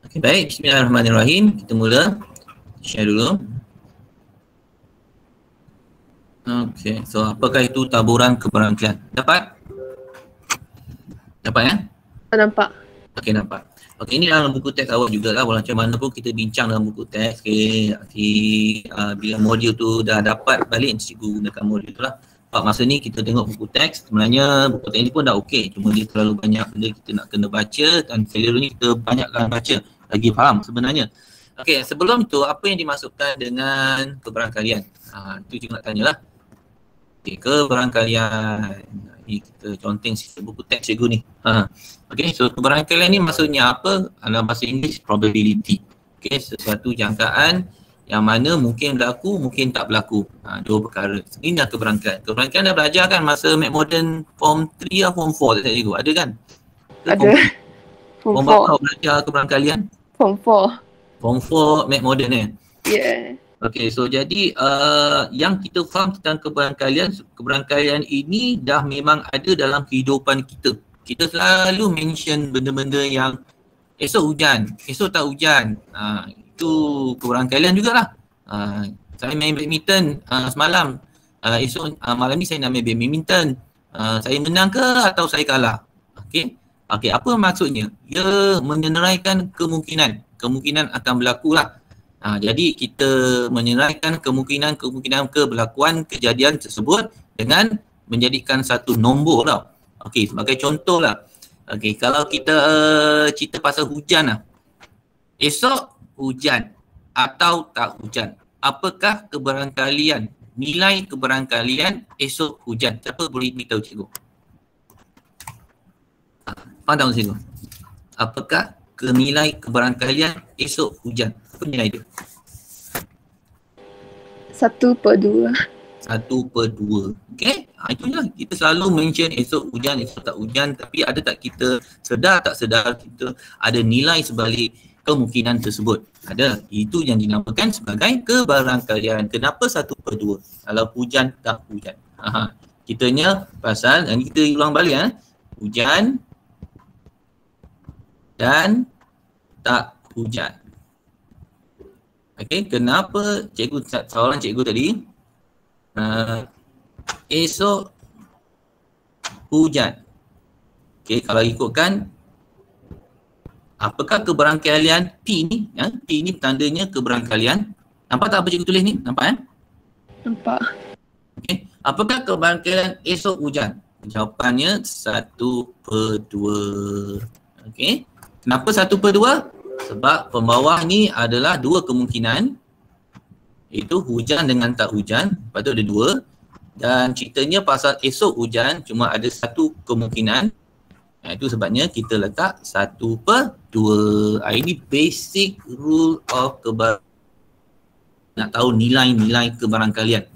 Okay, baik. Bismillahirrahmanirrahim. Kita mula. Share dulu. Okay, so apakah itu taburan keberangkalian? Dapat? Dapat ya? Nampak. Okay, nampak. Okay, ini dalam buku teks awal jugalah. Macam mana pun kita bincang dalam buku teks. Okay, bila modul tu dah dapat balik, cikgu gunakan modul tu lah. Masa ni kita tengok buku teks, sebenarnya buku teks ni pun dah okey. Cuma dia terlalu banyak benda kita nak kena baca dan selalu ni kita banyakkan baca lagi faham sebenarnya. Okey, sebelum tu apa yang dimasukkan dengan keberangkalian? Itu juga nak tanyalah. Okey, keberangkalian. Ini kita conteng sikit buku teks cikgu ni. Okey, so keberangkalian ni maksudnya apa? Dalam bahasa Inggeris, probability. Okey, sesuatu jangkaan yang mana mungkin berlaku, mungkin tak berlaku. Dua perkara. Ini dah keberangkalian. Keberangkalian dah belajar kan masa McModern Form 3 atau Form 4 tak cikgu? Ada kan? Ada. Form berapa belajar keberangkalian? Form 4. Form 4 McModern Yeah. Okay, so jadi yang kita faham tentang keberangkalian ini dah memang ada dalam kehidupan kita. Kita selalu mention benda-benda yang esok hujan, esok tak hujan. Itu keberangkalian jugalah. Saya main badminton semalam. Esok malam ni saya nak main badminton. Saya menang ke atau saya kalah? Okey. Okey, apa maksudnya? Ia meneraikan kemungkinan akan berlaku lah. Jadi kita meneraikan kemungkinan keberlakuan kejadian tersebut dengan menjadikan satu nombor tau. Okey, sebagai contoh lah. Okey, kalau kita cerita pasal hujan lah. Esok hujan atau tak hujan. Apakah keberangkalian, nilai keberangkalian esok hujan? Siapa boleh beritahu cikgu? Faham tak cikgu? Apakah nilai keberangkalian esok hujan? Apa nilai dia? 1/2. 1/2. Okay, itu je lah. Kita selalu mention esok hujan, esok tak hujan. Tapi ada tak kita sedar tak sedar kita ada nilai sebalik kemungkinan tersebut? Ada. Itu yang dinamakan sebagai keberangkalian. Kenapa 1/2? Kalau hujan tak hujan. Kitanya pasal, dan kita ulang balik hujan dan tak hujan. Okey, kenapa cikgu, soalan cikgu tadi, esok hujan. Okey, kalau ikutkan apakah keberangkalian P ni? P ni tandanya keberangkalian. Nampak tak apa cikgu tulis ni? Nampak Nampak. Okey, apakah keberangkalian esok hujan? Jawapannya 1/2. Okey, kenapa 1/2? Sebab pembawah ni adalah dua kemungkinan, iaitu hujan dengan tak hujan. Lepas tu ada dua. Dan ceritanya pasal esok hujan cuma ada satu kemungkinan. Itu sebabnya kita letak 1/2. Ini basic rule of nak tahu nilai-nilai keberangkalian.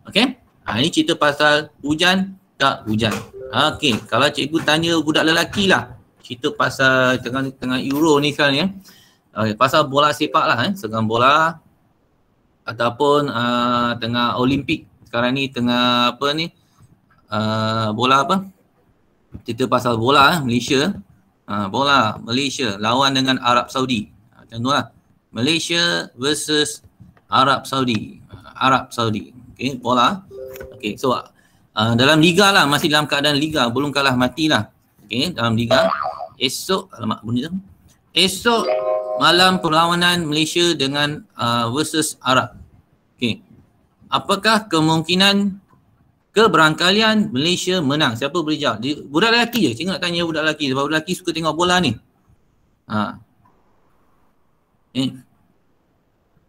Okay. Ini cerita pasal hujan tak hujan. Okay, kalau cikgu tanya budak lelaki lah, cerita pasal tengah Euro ni sekarang ya. Pasal bola sepak lah sekarang bola ataupun tengah Olimpik sekarang ni tengah apa ni bola apa? Cerita pasal bola Malaysia. Bola Malaysia lawan dengan Arab Saudi. Macam tu lah. Malaysia versus Arab Saudi. Arab Saudi. Okay, bola. Okay, so dalam liga lah, masih dalam keadaan liga, belum kalah matilah. Okay, dalam liga. Esok, esok malam perlawanan Malaysia dengan versus Arab. Okay. Apakah kemungkinan keberangkalian Malaysia menang? Siapa boleh jawab? Budak lelaki je. Cikgu nak tanya budak lelaki sebab budak lelaki suka tengok bola ni.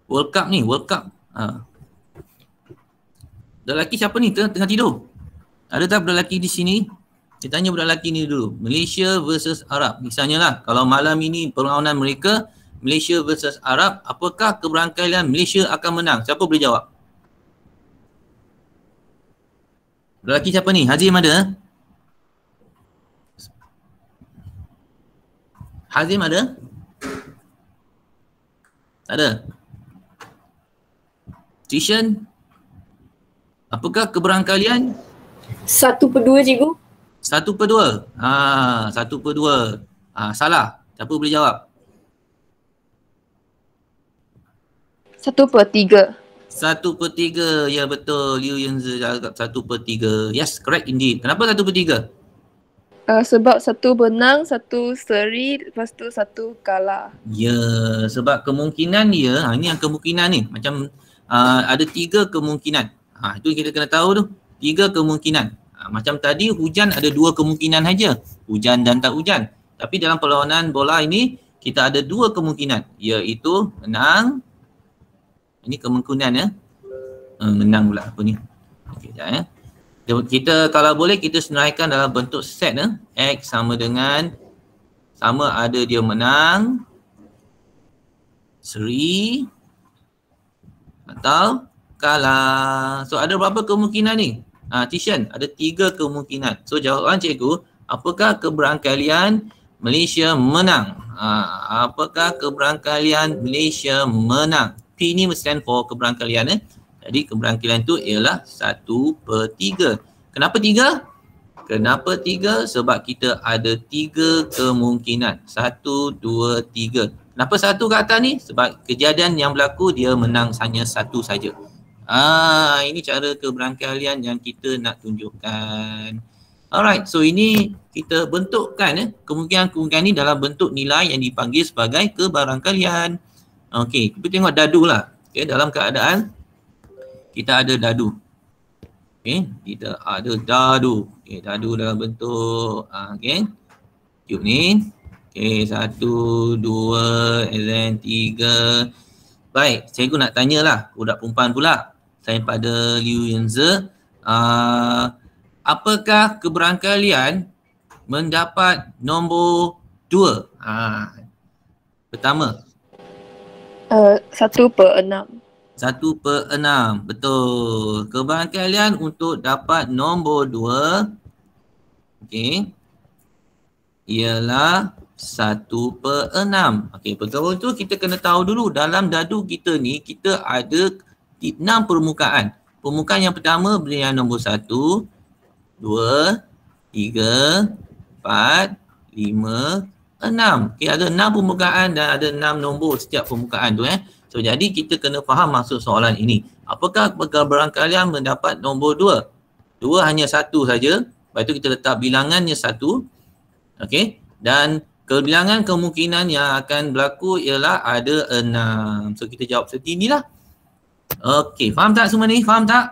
World Cup ni, World Cup. Budak lelaki siapa ni? Tengah tidur. Ada tak budak lelaki di sini? Kita tanya budak lelaki ni dulu. Malaysia versus Arab. Misalnya lah, kalau malam ini perlawanan mereka, Malaysia versus Arab, apakah keberangkalian Malaysia akan menang? Siapa boleh jawab? Budak lelaki siapa ni? Hazim ada? Hazim ada? Tak ada? Tishan? Apakah keberangkalian? 1/2 cikgu. 1/2. 1/2. Salah. Siapa boleh jawab? 1/3. 1/3. Ya betul. Liu Yunzi cakap 1/3. Yes, correct indeed. Kenapa 1/3? Sebab satu menang, satu seri, lepas tu satu kalah. Ya, sebab kemungkinan dia, ini yang kemungkinan ni. Macam ada 3 kemungkinan. Itu kita kena tahu tu. 3 kemungkinan. Macam tadi hujan ada 2 kemungkinan saja. Hujan dan tak hujan. Tapi dalam perlawanan bola ini, kita ada 2 kemungkinan. Iaitu menang. Ini kemungkinan ya. Menang pula apa ni. Okey, sekejap ya. Kita kalau boleh kita senaraikan dalam bentuk set ya. X sama dengan ada dia menang, seri atau kalah. So ada berapa kemungkinan ni? Tishan, ada 3 kemungkinan. So jawapan cikgu, apakah keberangkalian Malaysia menang? Apakah keberangkalian Malaysia menang? P ni stand for keberangkalian Jadi keberangkalian tu ialah 1/3. Kenapa 3? Kenapa 3? Sebab kita ada 3 kemungkinan. 1, 2, 3. Kenapa 1 kat atas ni? Sebab kejadian yang berlaku dia menang hanya 1 saja. Ini cara keberangkalian yang kita nak tunjukkan. Alright, so ini kita bentukkan kemungkinan-kemungkinan ni dalam bentuk nilai yang dipanggil sebagai keberangkalian. Okey, kita tengok dadu lah. Okay, dalam keadaan kita ada dadu. Okay, kita ada dadu. Okay, dadu dalam bentuk okay. Tube ni. Okay, 1, 2, and then 3. Baik, cikgu nak tanyalah budak perempuan pula. Saya pada Liu Yunzi. Apakah keberangkalian mendapat nombor 2? Pertama. 1/6. 1/6. Betul. Keberangkalian untuk dapat nombor 2 ialah 1/6. Perkara itu kita kena tahu dulu dalam dadu kita ni kita ada 6 permukaan. Permukaan yang pertama beri yang nombor 1, 2, 3, 4, 5, 6. Ada 6 permukaan dan ada 6 nombor setiap permukaan tu So jadi kita kena faham maksud soalan ini. Apakah keberangkalian mendapat nombor 2? 2 hanya 1 saja. Lepas tu kita letak bilangannya 1. Dan kebilangan kemungkinan yang akan berlaku ialah ada 6. So kita jawab seperti inilah. Faham tak semua ni? Faham tak?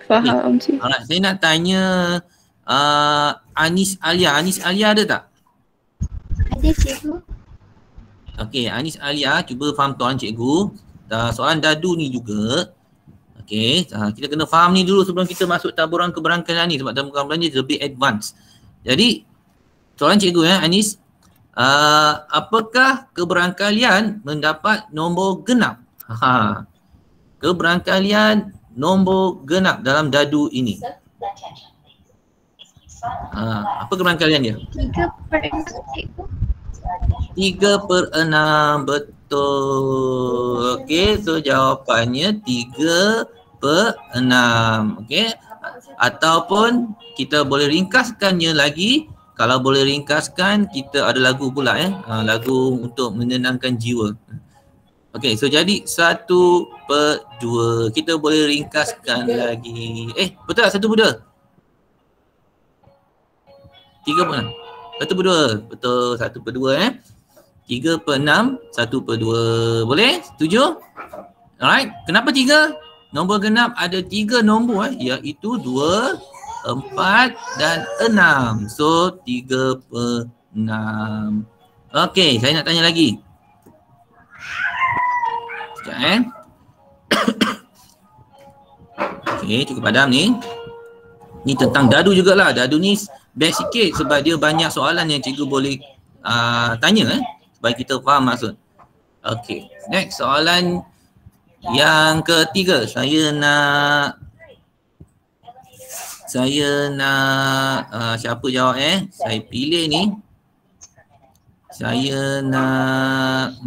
Faham cik. Alright, saya nak tanya Anis Alia. Anis Alia ada tak? Ada cikgu. Anis Alia, cuba faham tuan cikgu. Soalan dadu ni juga. Kita kena faham ni dulu sebelum kita masuk taburan keberangkalian ni. Sebab taburan keberangkalian ni lebih advance. Jadi, soalan cikgu Anis. Apakah keberangkalian mendapat nombor genap? Keberangkalian nombor genap dalam dadu ini. Apa keberangkalian dia? 3/6 cikgu. 3/6. Betul. So jawapannya 3/6. Ataupun kita boleh ringkaskannya lagi. Kalau boleh ringkaskan, kita ada lagu pula lagu untuk menenangkan jiwa. So jadi 1/2. Kita boleh ringkaskan lagi. Betul tak 1/2? 3/6. 1/2. Betul, 1/2 3/6, 1/2. Boleh? Setuju? Alright. Kenapa 3? Nombor genap ada 3 nombor iaitu 2, 4 dan 6. So 3/6. Saya nak tanya lagi. Sekejap cukup padam ni. Ni tentang dadu jugalah. Dadu ni best sikit sebab dia banyak soalan yang cikgu boleh tanya supaya kita faham maksud. Next soalan yang ketiga. Saya nak siapa jawab Saya pilih ni. Saya nak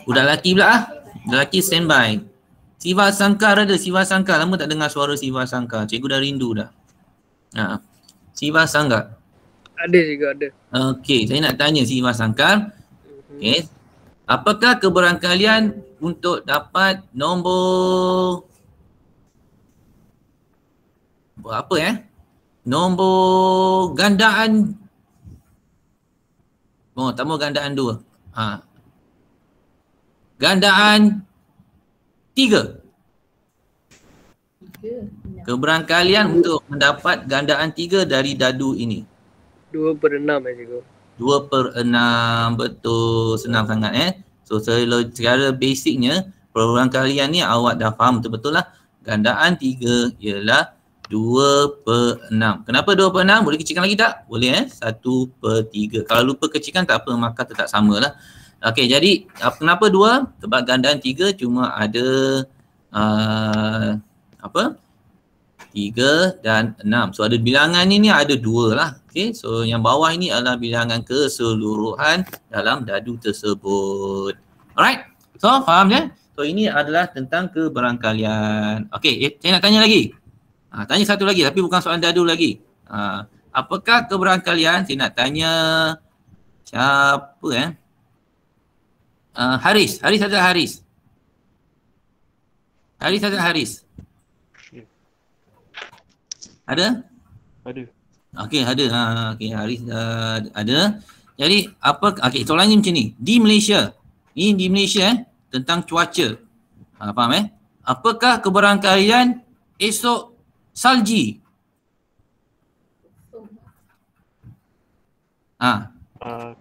budak lelaki pula Budak lelaki standby. Siva Sangkar ada, Siva Sangkar. Lama tak dengar suara Siva Sangkar. Cikgu dah rindu dah. Siva Sangkar. Ada juga ada. Okey, saya nak tanya Siva Sangkar. Okey. Apakah keberangkalian untuk dapat nombor apa nombor gandaan tambah gandaan 2. Gandaan 3. Keberangkalian untuk mendapat gandaan 3 dari dadu ini. 2/6 cikgu. 2/6, betul, senang sangat So secara basicnya perangkalian ni awak dah faham betul-betul lah. Gandaan 3 ialah 2/6. Kenapa 2/6? Boleh kecilkan lagi tak? Boleh 1/3. Kalau lupa kecilkan tak apa, maka tetap sama lah. Okey, jadi kenapa 2? Sebab gandaan 3 cuma ada 3 dan 6. So ada bilangan ni ada 2 lah. Okey, so yang bawah ini adalah bilangan keseluruhan dalam dadu tersebut. Alright, so faham ya? So ini adalah tentang keberangkalian. Okey, saya nak tanya lagi. Tanya satu lagi tapi bukan soalan dadu lagi. Apakah keberangkalian? Saya nak tanya siapa Haris. Haris ada Haris. Haris ada Haris. Ada? Ada. Okey, ada. Okey, Haris ada. Jadi okey, soalannya macam ni. Di Malaysia. Ini di Malaysia tentang cuaca. Faham Apakah keberangkalian esok salji?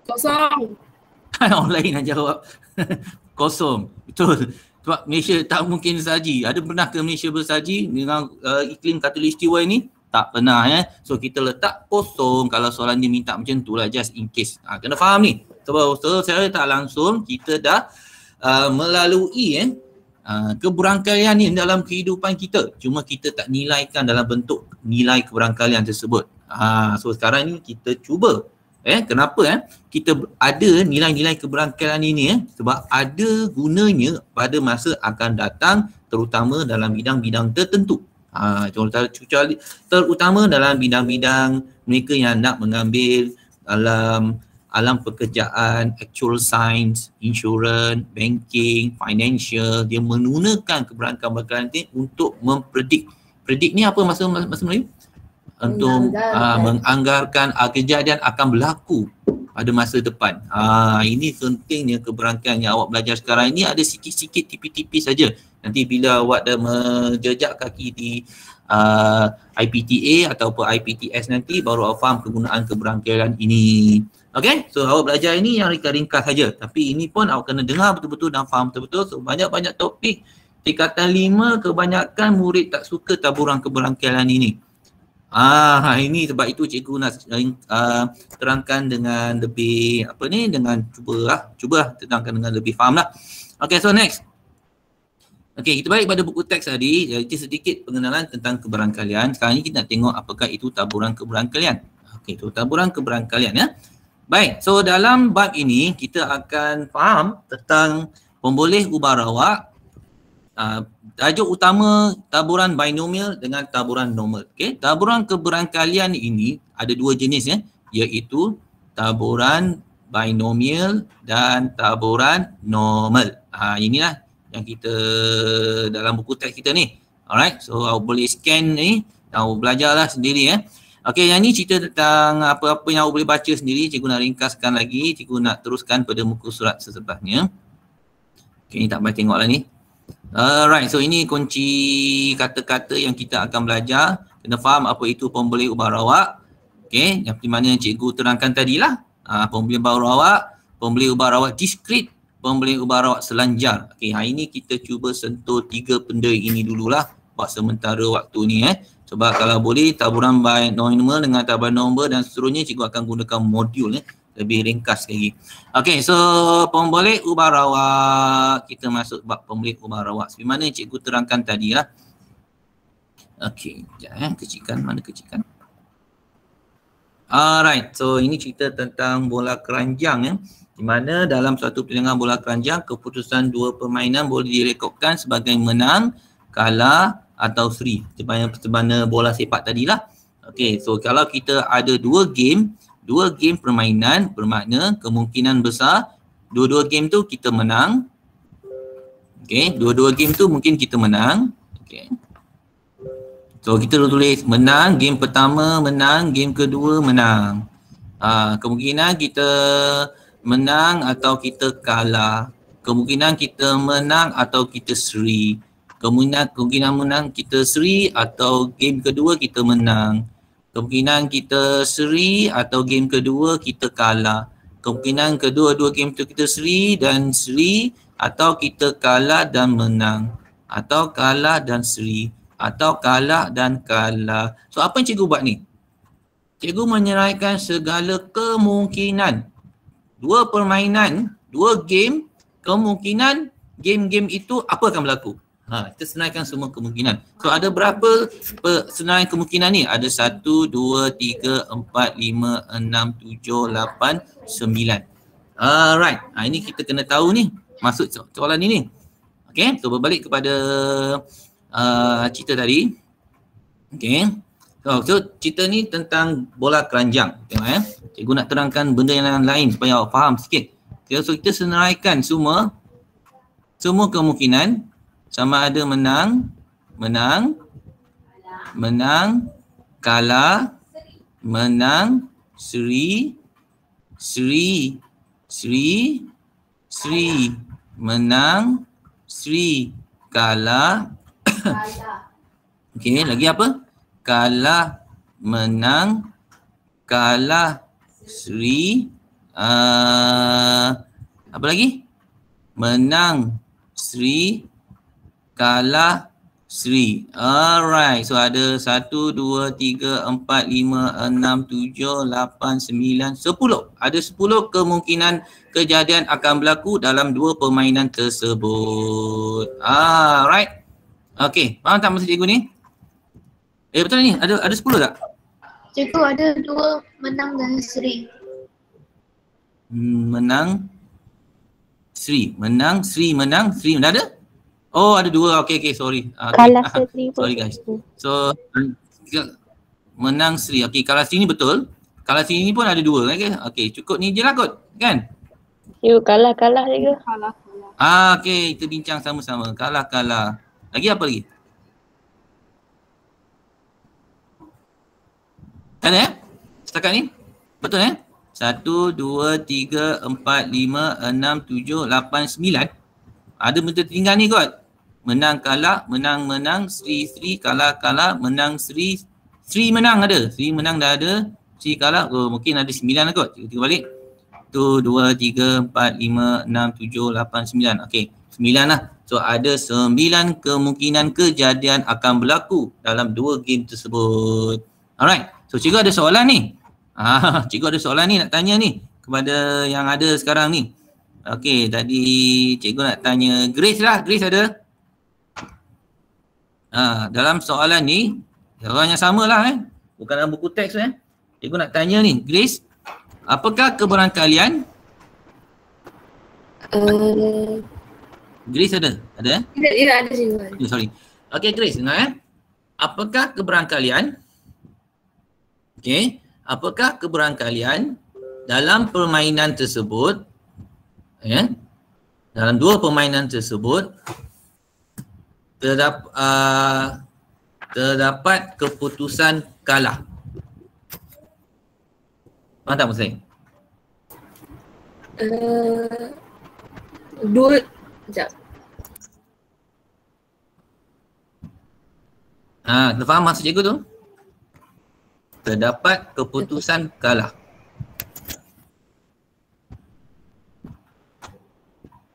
Kosong. Orang lain nak jawab. Kosong. Betul. Sebab Malaysia tak mungkin salji. Ada pernah ke Malaysia bersalji dengan iklim khatulistiwa ini? Tak pernah So kita letak kosong kalau soalan dia minta macam tu lah, just in case. Kena faham ni. Sebab saya tak langsung kita dah melalui keberangkalian ni dalam kehidupan kita. Cuma kita tak nilaikan dalam bentuk nilai keberangkalian tersebut. So sekarang ni kita cuba kenapa kita ada nilai-nilai keberangkalian ini sebab ada gunanya pada masa akan datang, terutama dalam bidang-bidang tertentu. Terutama dalam bidang-bidang mereka yang nak mengambil alam pekerjaan, actual science, insurance, banking, financial. Dia menggunakan keberangkalian ini untuk mempredik. Predik ni apa maksud Melayu? Untuk menganggarkan kejadian akan berlaku pada masa depan. Ini pentingnya keberangkalian yang awak belajar sekarang ini ada sikit-sikit tipis-tipis saja. Nanti bila awak dah menjejak kaki di IPTA ataupun IPTS nanti baru awak faham kegunaan keberangkalian ini. Okay, so awak belajar ini yang ringkas saja. Tapi ini pun awak kena dengar betul-betul dan faham betul-betul. So banyak-banyak topik tingkatan 5 kebanyakan murid tak suka taburan keberangkalian ini. Ini sebab itu cikgu nak terangkan dengan lebih dengan cuba terangkan dengan lebih faham lah. Okay, so next. Okay, kita balik pada buku teks tadi. Jadi sedikit pengenalan tentang keberangkalian. Sekarang ni kita nak tengok apakah itu taburan keberangkalian. Okay, itu taburan keberangkalian Baik, so dalam bab ini kita akan faham tentang pemboleh ubah rawak. Tajuk utama taburan binomial dengan taburan normal. Okay, taburan keberangkalian ini ada 2 jenis iaitu taburan binomial dan taburan normal. Inilah yang kita dalam buku teks kita ni. Alright, so awak boleh scan ni dan awak belajarlah sendiri Okey, yang ni cerita tentang apa-apa yang awak boleh baca sendiri. Cikgu nak ringkaskan lagi, cikgu nak teruskan pada muka surat sesebelahnya. Okey, ni tak payah tengoklah ni. Alright, so ini kunci kata-kata yang kita akan belajar. Kena faham apa itu pemboleh ubah rawak. Okey, yang di mana cikgu terangkan tadilah. Pemboleh ubah rawak, pemboleh ubah rawak diskrit, pemboleh ubah rawak selanjar. Okey, hari ini kita cuba sentuh 3 benda ini dululah buat sementara waktu ni Sebab kalau boleh taburan binomial dengan taburan normal dan seterusnya cikgu akan gunakan modul lebih ringkas lagi. Okey, so pemboleh ubah rawak, kita masuk bab pemboleh ubah rawak. Seperti mana cikgu terangkan tadi lah. Okey, sekejap kecilkan, mana kecilkan. Alright, so ini cerita tentang bola keranjang Di mana dalam suatu pertandingan bola keranjang, keputusan dua permainan boleh direkodkan sebagai menang, kalah atau seri. Sebagaimana bola sepak tadilah. Okey, so kalau kita ada dua game permainan, bermakna kemungkinan besar dua-dua game tu kita menang. Okey, dua-dua game tu mungkin kita menang. Okey. So kita tulis menang game pertama, menang game kedua, menang. Kemungkinan kita menang atau kita kalah. Kemungkinan kita menang atau kita seri. Kemungkinan menang kita seri atau game kedua kita menang. Kemungkinan kita seri atau game kedua kita kalah. Kemungkinan kedua-dua game tu kita seri dan seri atau kita kalah dan menang. Atau kalah dan seri. Atau kalah dan kalah. So apa yang cikgu buat ni? Cikgu menyeraikan segala kemungkinan. Dua permainan, dua game, kemungkinan game-game itu apa akan berlaku. Kita senaraikan semua kemungkinan. So ada berapa senaraian kemungkinan ni? Ada 1, 2, 3, 4, 5, 6, 7, 8, 9. Alright, ini kita kena tahu ni. Maksud soalan ni. Okay, so berbalik kepada cerita tadi. Okay, so cerita ni tentang bola keranjang. Tengok cikgu nak terangkan benda yang lain supaya awak faham sikit. Okay, so kita senaraikan semua kemungkinan sama ada menang, kalah, menang, seri, menang, seri, kalah. Okey, lagi apa? Kalah, menang, kalah, seri, apa lagi? Menang, seri, kalah, seri. Alright, so ada 1, 2, 3, 4, 5, 6, 7, 8, 9, 10. Ada 10 kemungkinan kejadian akan berlaku dalam dua permainan tersebut. Alright. Okey, faham tak maksud cikgu ni? Betul ni? Ada 10 tak? Cikgu ada 2 menang dan seri. Menang, seri. Menang, seri, menang, seri. Dah ada? Oh, ada 2. Okey, sorry. Kalah seri. Sorry guys. So, menang seri. Okey, kalah seri ni betul. Kalah seri ni pun ada 2. Okey, cukup ni je lah kot. Kan? Yuk, kalah je. Okey, kita bincang sama-sama. Kalah. Lagi apa lagi? Ada setakat ni? Betul 1, 2, 3, 4, 5, 6, 7, 8, 9. Ada benda tertinggal ni kot. Menang, kalah, menang, seri, kalah, menang, seri menang ada. Seri menang dah ada. Seri kalah, mungkin ada 9 lah kot. Kita balik. 1, 2, 3, 4, 5, 6, 7, 8, 9. Okey, 9 lah. So ada 9 kemungkinan kejadian akan berlaku dalam 2 game tersebut. Alright, so cikgu ada soalan ni. Cikgu ada soalan ni nak tanya ni kepada yang ada sekarang ni. Okey, tadi cikgu nak tanya Grace lah. Grace ada? Dalam soalan ni, soalan yang sama lah bukan dalam buku teks Cikgu nak tanya ni, Grace, apakah keberangkalian? Grace ada? Ada Ya, ada cikgu. Sorry. Okey Grace, dengar apakah keberangkalian? Okey, apakah keberangkalian dalam permainan tersebut? Dalam 2 permainan tersebut terdapat keputusan kalah. Faham tak maksud saya? 2 sekejap. Kita faham maksud cikgu tu? Terdapat keputusan kalah.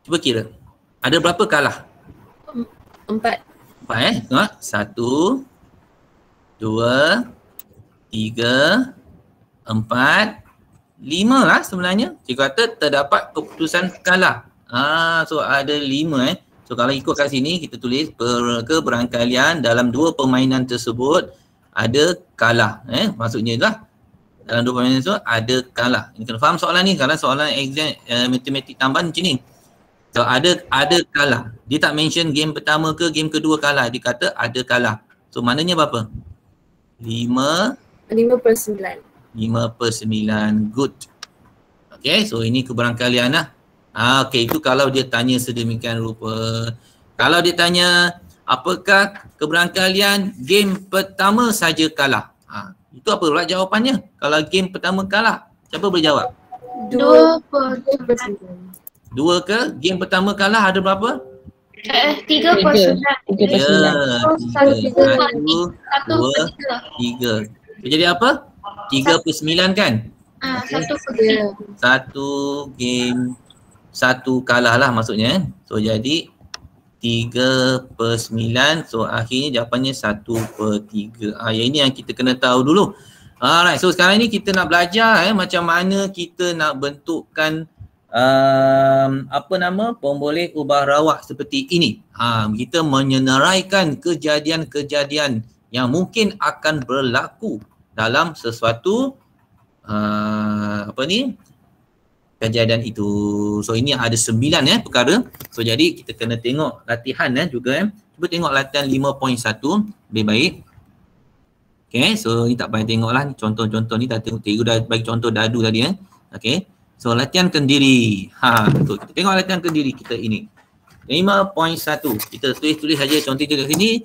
Cuba kira. Ada berapa kalah? 4. 4 Tengok. 1, 2, 3, 4, 5 lah sebenarnya. Cikgu kata terdapat keputusan kalah. So ada 5 So kalau ikut kat sini kita tulis keberangkalian dalam 2 permainan tersebut ada kalah. Maksudnya lah Dalam 2 permainan tersebut ada kalah. Ini kena faham soalan ni. Kalau soalan exam matematik tambahan macam ni. So ada kalah. Dia tak mention game pertama ke game kedua kalah. Dia kata ada kalah. So maknanya berapa? 5/9. 5/9. Good. Okay, so ini keberangkalian lah. Okay, itu kalau dia tanya sedemikian rupa. Kalau dia tanya apakah keberangkalian game pertama saja kalah? Itu apa pula jawapannya? Kalau game pertama kalah, siapa boleh jawab? 2/9. 2 ke? Game pertama kalah ada berapa? 3/9. 1, 2, 3. Jadi apa? 3/9 kan? 1/3. Satu game, satu kalah lah maksudnya. So jadi 3/9. So akhirnya jawapannya 1/3. Yang ini yang kita kena tahu dulu. Alright, so sekarang ni kita nak belajar macam mana kita nak bentukkan pemboleh ubah rawak seperti ini. Kita menyenaraikan kejadian-kejadian yang mungkin akan berlaku dalam sesuatu kejadian itu. So ini ada 9 perkara. So jadi kita kena tengok latihan juga. Cuba tengok latihan 5.1 lebih baik. Okay, so ni tak payah tengok lah. Contoh-contoh ni tak tengok. Cikgu dah bagi contoh dadu tadi. Okay, so latihan kendiri. So kita tengok latihan kendiri kita ini. 5.1. Kita tulis saja contoh tu kat sini.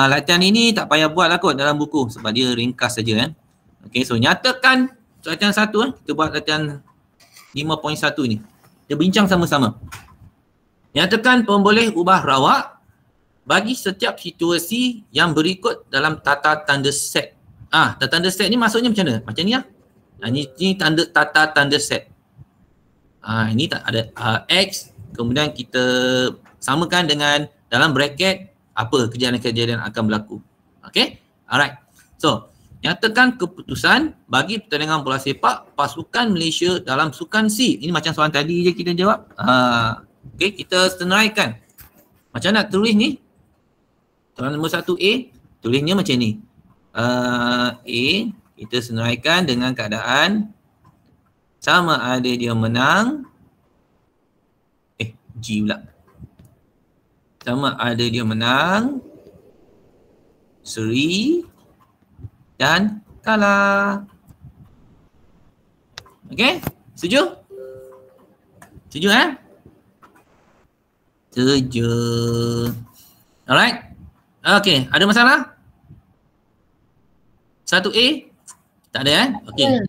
Latihan ini tak payah buat lah kot dalam buku sebab dia ringkas saja. Okay, so nyatakan latihan 1. Kita buat latihan 5.1 ni. Kita bincang sama-sama. Nyatakan pemboleh ubah rawak bagi setiap situasi yang berikut dalam tata tanda set. Tata tanda set ni maksudnya macam mana? Macam ni lah. Ini tanda tata tanda set. Ini tak ada X, kemudian kita samakan dengan dalam bracket apa kejadian-kejadian akan berlaku. Okay? Alright. So, nyatakan keputusan bagi pertandingan bola sepak pasukan Malaysia dalam sukan C. Ini macam soalan tadi je kita jawab. Okay, kita senaraikan. Macam nak tulis ni? Soalan nombor 1A, tulisnya macam ni. A, kita senaraikan dengan keadaan sama ada dia menang. G pula. Sama ada dia menang, seri, dan kalah. Okay? Setuju? Setuju Setuju. Alright. Okay. Ada masalah? 1A? Tak ada Okay.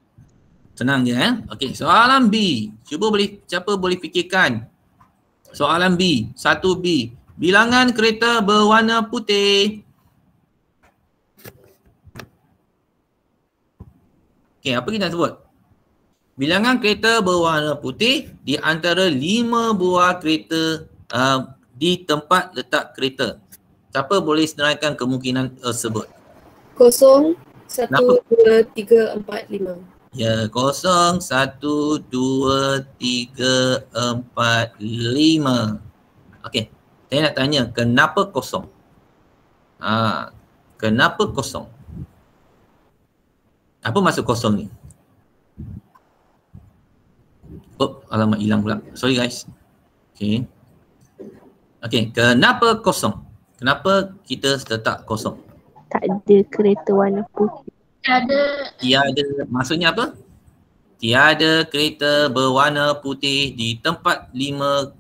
Senang je Okay. Soalan B. Siapa boleh fikirkan? Soalan B. 1B. Bilangan kereta berwarna putih. Okay, apa kita nak sebut? Bilangan kereta berwarna putih di antara 5 buah kereta di tempat letak kereta. Siapa boleh senaraikan kemungkinan tersebut? 0, 1, 2, 3, 4, 5. Ya, 0, 1, 2, 3, 4, 5. Okey, saya nak tanya kenapa kosong? Kenapa kosong? Apa maksud kosong ni? Alamak hilang pula. Sorry guys. Okay. Okay, kenapa kosong? Kenapa kita letak kosong? Tak ada kereta warna putih. Tiada, maksudnya apa? Tiada kereta berwarna putih di tempat 5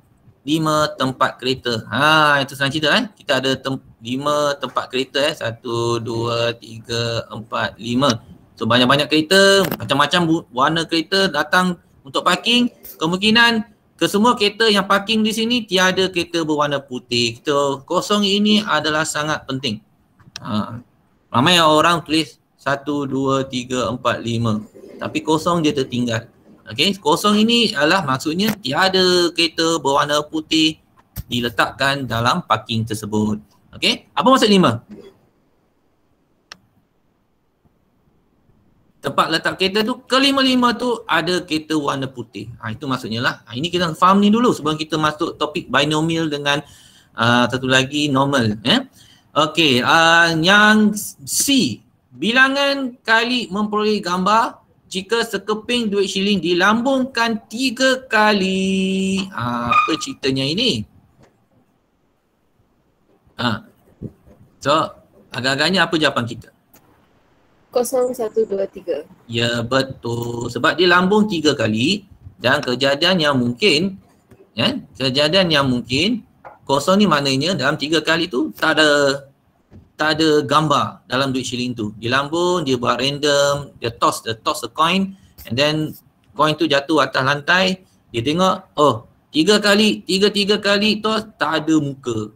tempat kereta. Itu senang cerita Kita ada 5 tempat kereta 1, 2, 3, 4, 5. So banyak-banyak kereta, macam-macam warna kereta datang untuk parking. Kemungkinan kesemua kereta yang parking di sini tiada kereta berwarna putih. So kosong ini adalah sangat penting. Ramai orang tulis 1, 2, 3, 4, 5. Tapi kosong dia tertinggal. Okay, kosong ini adalah maksudnya tiada kereta berwarna putih diletakkan dalam parking tersebut. Okay, apa maksud 5? Tempat letak kereta tu, kelima-lima tu ada kereta warna putih. Itu maksudnya lah. Ini kita faham ni dulu sebelum kita masuk topik binomial dengan satu lagi normal. Okey, yang C, bilangan kali memperoleh gambar jika sekeping duit shilling dilambungkan 3 kali. Apa ceritanya ini? So, agak-agaknya apa jawapan kita? 0, 1, 2, 3. Ya, betul. Sebab dia lambung 3 kali dan kejadian yang mungkin, kosong ni maknanya dalam 3 kali tu tak ada gambar dalam duit shilling tu. Dia lambung, dia buat random, dia toss a coin and then coin tu jatuh atas lantai, dia tengok, oh, 3 kali toss tak ada muka.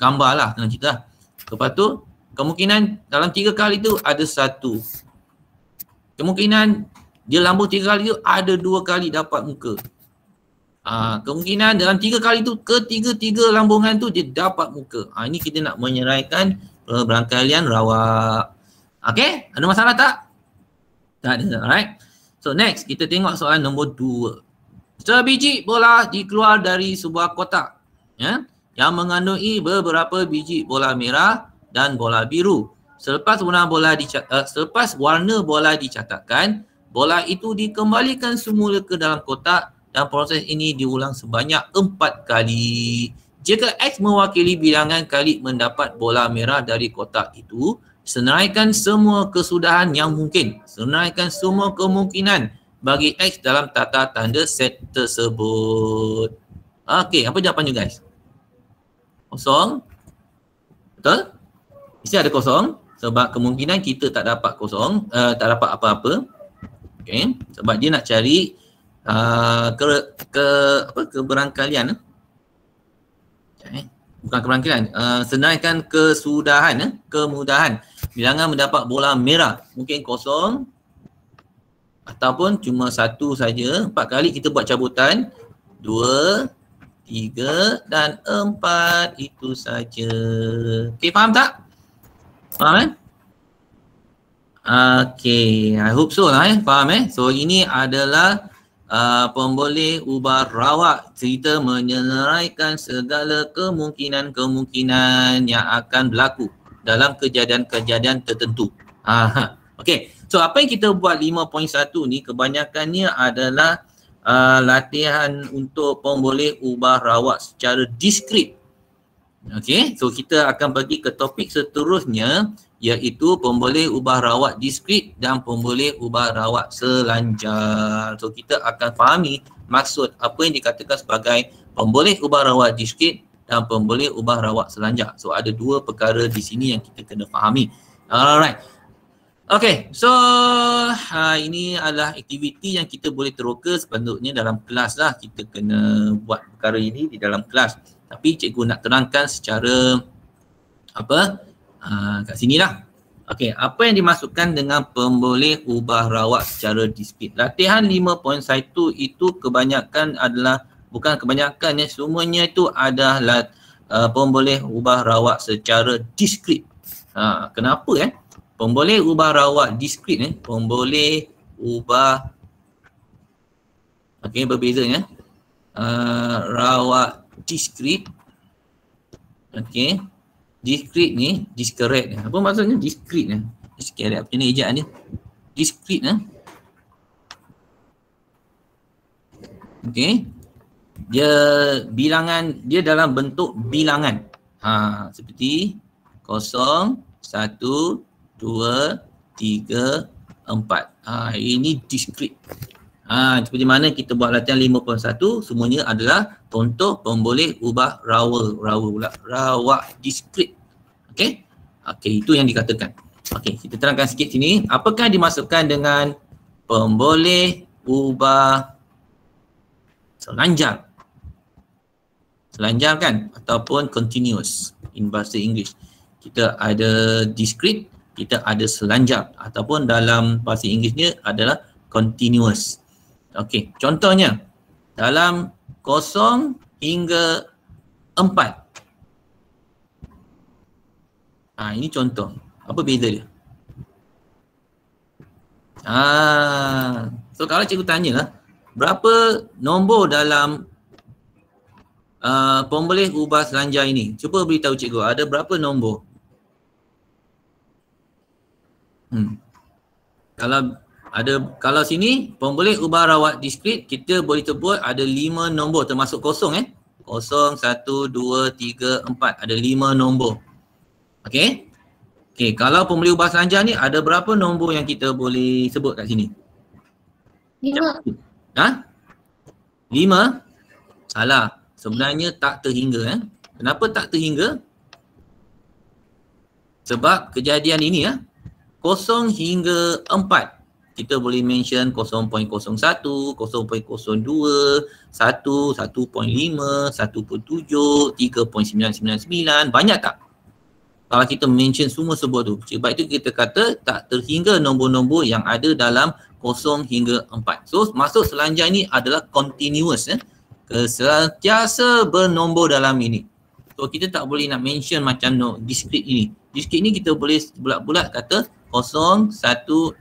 Gambar lah, senang cerita. Lepas tu, kemungkinan dalam 3 kali tu ada 1. Kemungkinan dia lambung 3 kali tu ada 2 kali dapat muka. Kemungkinan dalam 3 kali tu ketiga-tiga lambungan tu dia dapat muka. Ini kita nak menyeraikan berangkalian rawak. Okay? Ada masalah tak? Tak ada. Alright. So next kita tengok soalan nombor 2. Sebiji bola dikeluar dari sebuah kotak. Yang mengandungi beberapa biji bola merah dan bola biru. Selepas warna bola dicatatkan, bola itu dikembalikan semula ke dalam kotak dan proses ini diulang sebanyak 4 kali. Jika X mewakili bilangan kali mendapat bola merah dari kotak itu, senaraikan semua kesudahan yang mungkin. Senaraikan semua kemungkinan bagi X dalam tata tanda set tersebut. Okey, apa jawapannya guys? Kosong. Betul? Mesti ada kosong sebab kemungkinan kita tak dapat kosong, tak dapat apa-apa. Okey, sebab dia nak cari keberangkalian. Bukan keberangkalian, senaraikan kesudahan, kemudahan. Bilangan mendapat bola merah, mungkin kosong ataupun cuma 1 saja. 4 kali kita buat cabutan, 2, 3 dan 4, itu saja. Okey, faham tak? Faham Okay, I hope so lah faham So ini adalah pemboleh ubah rawak, cerita menyeraikan segala kemungkinan-kemungkinan yang akan berlaku dalam kejadian-kejadian tertentu. Okay, so apa yang kita buat 5.1 ni kebanyakannya adalah latihan untuk pemboleh ubah rawak secara diskret. Okay, so kita akan pergi ke topik seterusnya iaitu pemboleh ubah rawak diskret dan pemboleh ubah rawak selanjar. So kita akan fahami maksud apa yang dikatakan sebagai pemboleh ubah rawak diskret dan pemboleh ubah rawak selanjar. So ada 2 perkara di sini yang kita kena fahami. Alright. Okay, so ini adalah aktiviti yang kita boleh teroka sepatutnya dalam kelas lah. Kita kena buat perkara ini di dalam kelas. Tapi cikgu nak terangkan secara kat sini lah. Okay, apa yang dimasukkan dengan pemboleh ubah rawak secara diskret? Latihan 5.1 itu kebanyakan adalah, bukan kebanyakan semuanya itu adalah pemboleh ubah rawak secara diskret. Kenapa pemboleh ubah rawak diskret pemboleh ubah berbeza rawak diskret. Diskret ni, diskret apa maksudnya diskret diskret apa ni ejaan dia? Diskret dia bilangan, dia dalam bentuk bilangan. Seperti 0, 1, 2, 3, 4. Ini diskret. Seperti mana kita buat latihan 5.1, semuanya adalah contoh pemboleh ubah rawak diskret. Okey, itu yang dikatakan. Okey, kita terangkan sikit sini. Apakah dimasukkan dengan pemboleh ubah selanjar? Selanjar kan? Ataupun continuous in bahasa Inggeris. Kita ada diskret, kita ada selanjar, ataupun dalam bahasa Inggerisnya adalah continuous. Okey, contohnya dalam 0 hingga 4. Ini contoh. Apa beza dia? So kalau cikgu tanya lah, berapa nombor dalam pemboleh ubah selanjar ini? Cuba beritahu cikgu, ada berapa nombor? Kalau sini pemboleh ubah rawat diskrit, kita boleh sebut ada 5 nombor termasuk kosong 0, 1, 2, 3, 4. Ada 5 nombor. Okey. Okey, kalau pemboleh ubah selanjar ni ada berapa nombor yang kita boleh sebut kat sini? 5. 5? Salah. Sebenarnya tak terhingga. Kenapa tak terhingga? Sebab kejadian ini 0 hingga 4. Kita boleh mention 0.01, 0.02, 1, 1.5, 1.7, 3.999. Banyak tak? Kalau kita mention semua sebut tu. Sebab itu kita kata tak terhingga nombor-nombor yang ada dalam 0 hingga 4. So maksud selanjar ini adalah continuous. Sentiasa bernombor dalam ini. So kita tak boleh nak mention macam discrete ini. Discrete ni kita boleh bulat-bulat kata 0, 1, 2,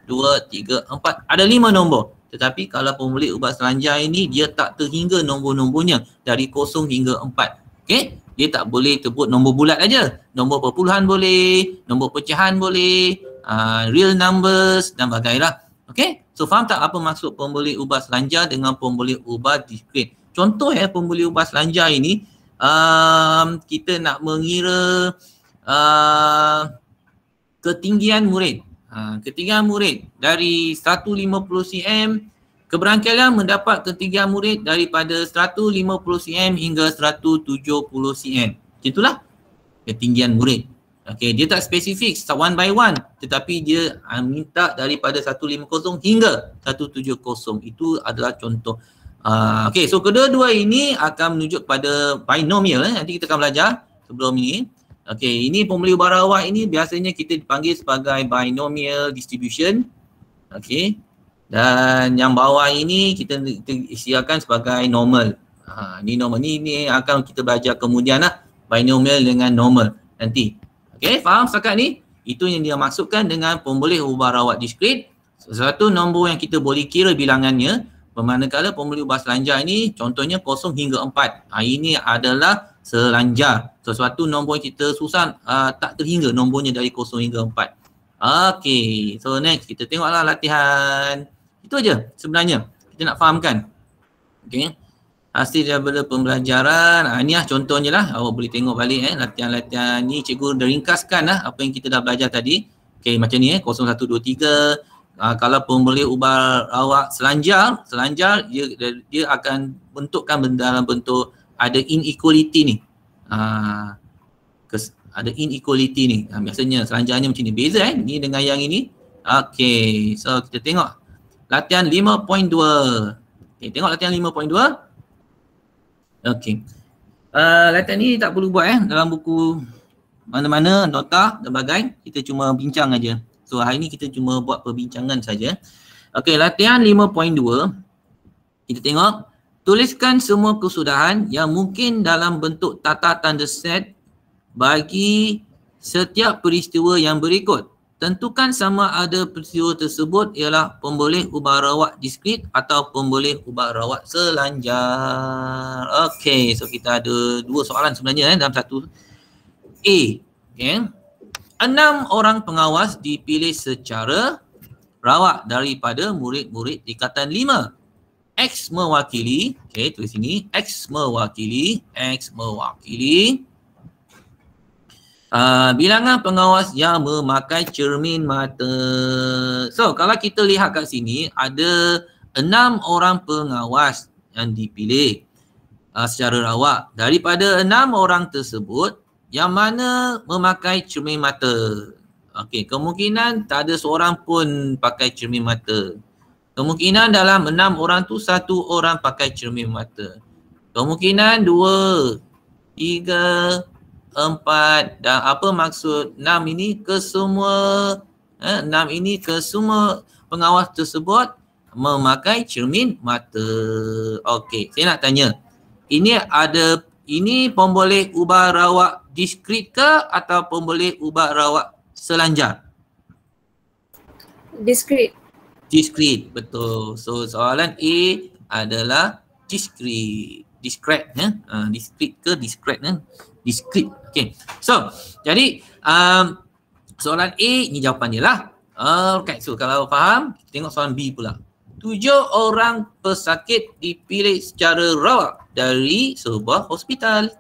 3, 4. Ada 5 nombor. Tetapi kalau pemboleh ubah selanjar ini dia tak terhingga nombor-nombornya dari 0 hingga 4. Okey? Dia tak boleh sebut nombor bulat aja. Nombor perpuluhan boleh, nombor pecahan boleh, real numbers dan bagailah. Okey? So faham tak apa maksud pemboleh ubah selanjar dengan pemboleh ubah discrete? Contoh pemboleh ubah selanjar ini kita nak mengira ketinggian murid. Ketinggian murid dari 150 cm, keberangkaian mendapat ketinggian murid daripada 150 cm hingga 170 cm. Itulah ketinggian murid. Okey, dia tak spesifik one by one, tetapi dia minta daripada 150 hingga 170. Itu adalah contoh. Okey, so kedua-dua ini akan menunjuk pada binomial. Nanti kita akan belajar sebelum ini. Okey, ini pemboleh ubah rawat ini biasanya kita dipanggil sebagai binomial distribution. Okey. Dan yang bawah ini kita istilahkan sebagai normal. Ni normal. Ni akan kita belajar kemudian binomial dengan normal nanti. Okey, faham setakat ni? Itu yang dia maksudkan dengan pemboleh ubah rawat discrete. Sesuatu nombor yang kita boleh kira bilangannya. Manakala pemboleh ubah selanjar ini contohnya 0 hingga 4. Ini adalah selanjar. Sesuatu nombor yang kita susah tak terhingga nombornya dari 0 hingga 4. Okey, so next kita tengoklah latihan. Itu aja sebenarnya kita nak fahamkan. Okey. Hasil daripada pembelajaran, ini contohnya lah. Awak boleh tengok balik latihan-latihan ni cikgu dah ringkaskan apa yang kita dah belajar tadi. Okey, macam ni 0, 1, 2, 3. Kalau pemboleh ubah rawat selanjar dia akan bentukkan dalam bentuk ada inequality ni. Ada inequality ni. Biasanya selanjarnya macam ni. Beza ni dengan yang ini. Okey, so kita tengok latihan 5.2. Okay, tengok latihan 5.2. Okey. Latihan ni tak perlu buat dalam buku mana-mana, nota dan bagai. Kita cuma bincang aja. So hari ni kita cuma buat perbincangan saja. Okey, latihan 5.2. Kita tengok, tuliskan semua kesudahan yang mungkin dalam bentuk tata tanda set bagi setiap peristiwa yang berikut. Tentukan sama ada peristiwa tersebut ialah pemboleh ubah rawat diskrit atau pemboleh ubah rawat selanjar. Okey, so kita ada dua soalan sebenarnya dalam satu A. Okay. 6 orang pengawas dipilih secara rawat daripada murid-murid tingkatan 5. X mewakili, okey tulis sini, X mewakili bilangan pengawas yang memakai cermin mata. So kalau kita lihat kat sini ada 6 orang pengawas yang dipilih secara rawat. Daripada 6 orang tersebut, yang mana memakai cermin mata? Okey, kemungkinan tak ada seorang pun pakai cermin mata. Kemungkinan dalam 6 orang tu 1 orang pakai cermin mata. Kemungkinan 2, 3, 4 dan apa maksud 6 ini ke semua 6 ini ke semua pengawas tersebut memakai cermin mata. Okey, saya nak tanya. Ini pemboleh ubah rawat diskrit ke atau pemboleh ubah rawat selanjar? Diskrit. Diskrit, betul. So soalan A adalah diskrit. Diskrit diskrit ke diskrit Diskrit. Okey. So, jadi soalan A ni jawapan dia lah. Okay, so kalau faham, tengok soalan B pula. 7 orang pesakit dipilih secara rawat dari sebuah hospital.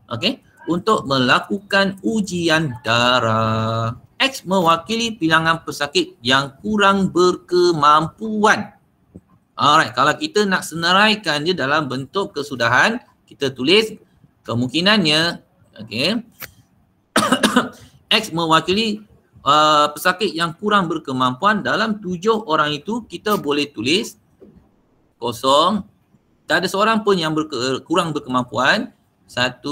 Okay, untuk melakukan ujian darah. X mewakili bilangan pesakit yang kurang berkemampuan. Alright, kalau kita nak senaraikan dia dalam bentuk kesudahan, kita tulis kemungkinannya, okay. X mewakili pesakit yang kurang berkemampuan. Dalam 7 orang itu kita boleh tulis kosong. Tak ada seorang pun yang kurang berkemampuan. 1,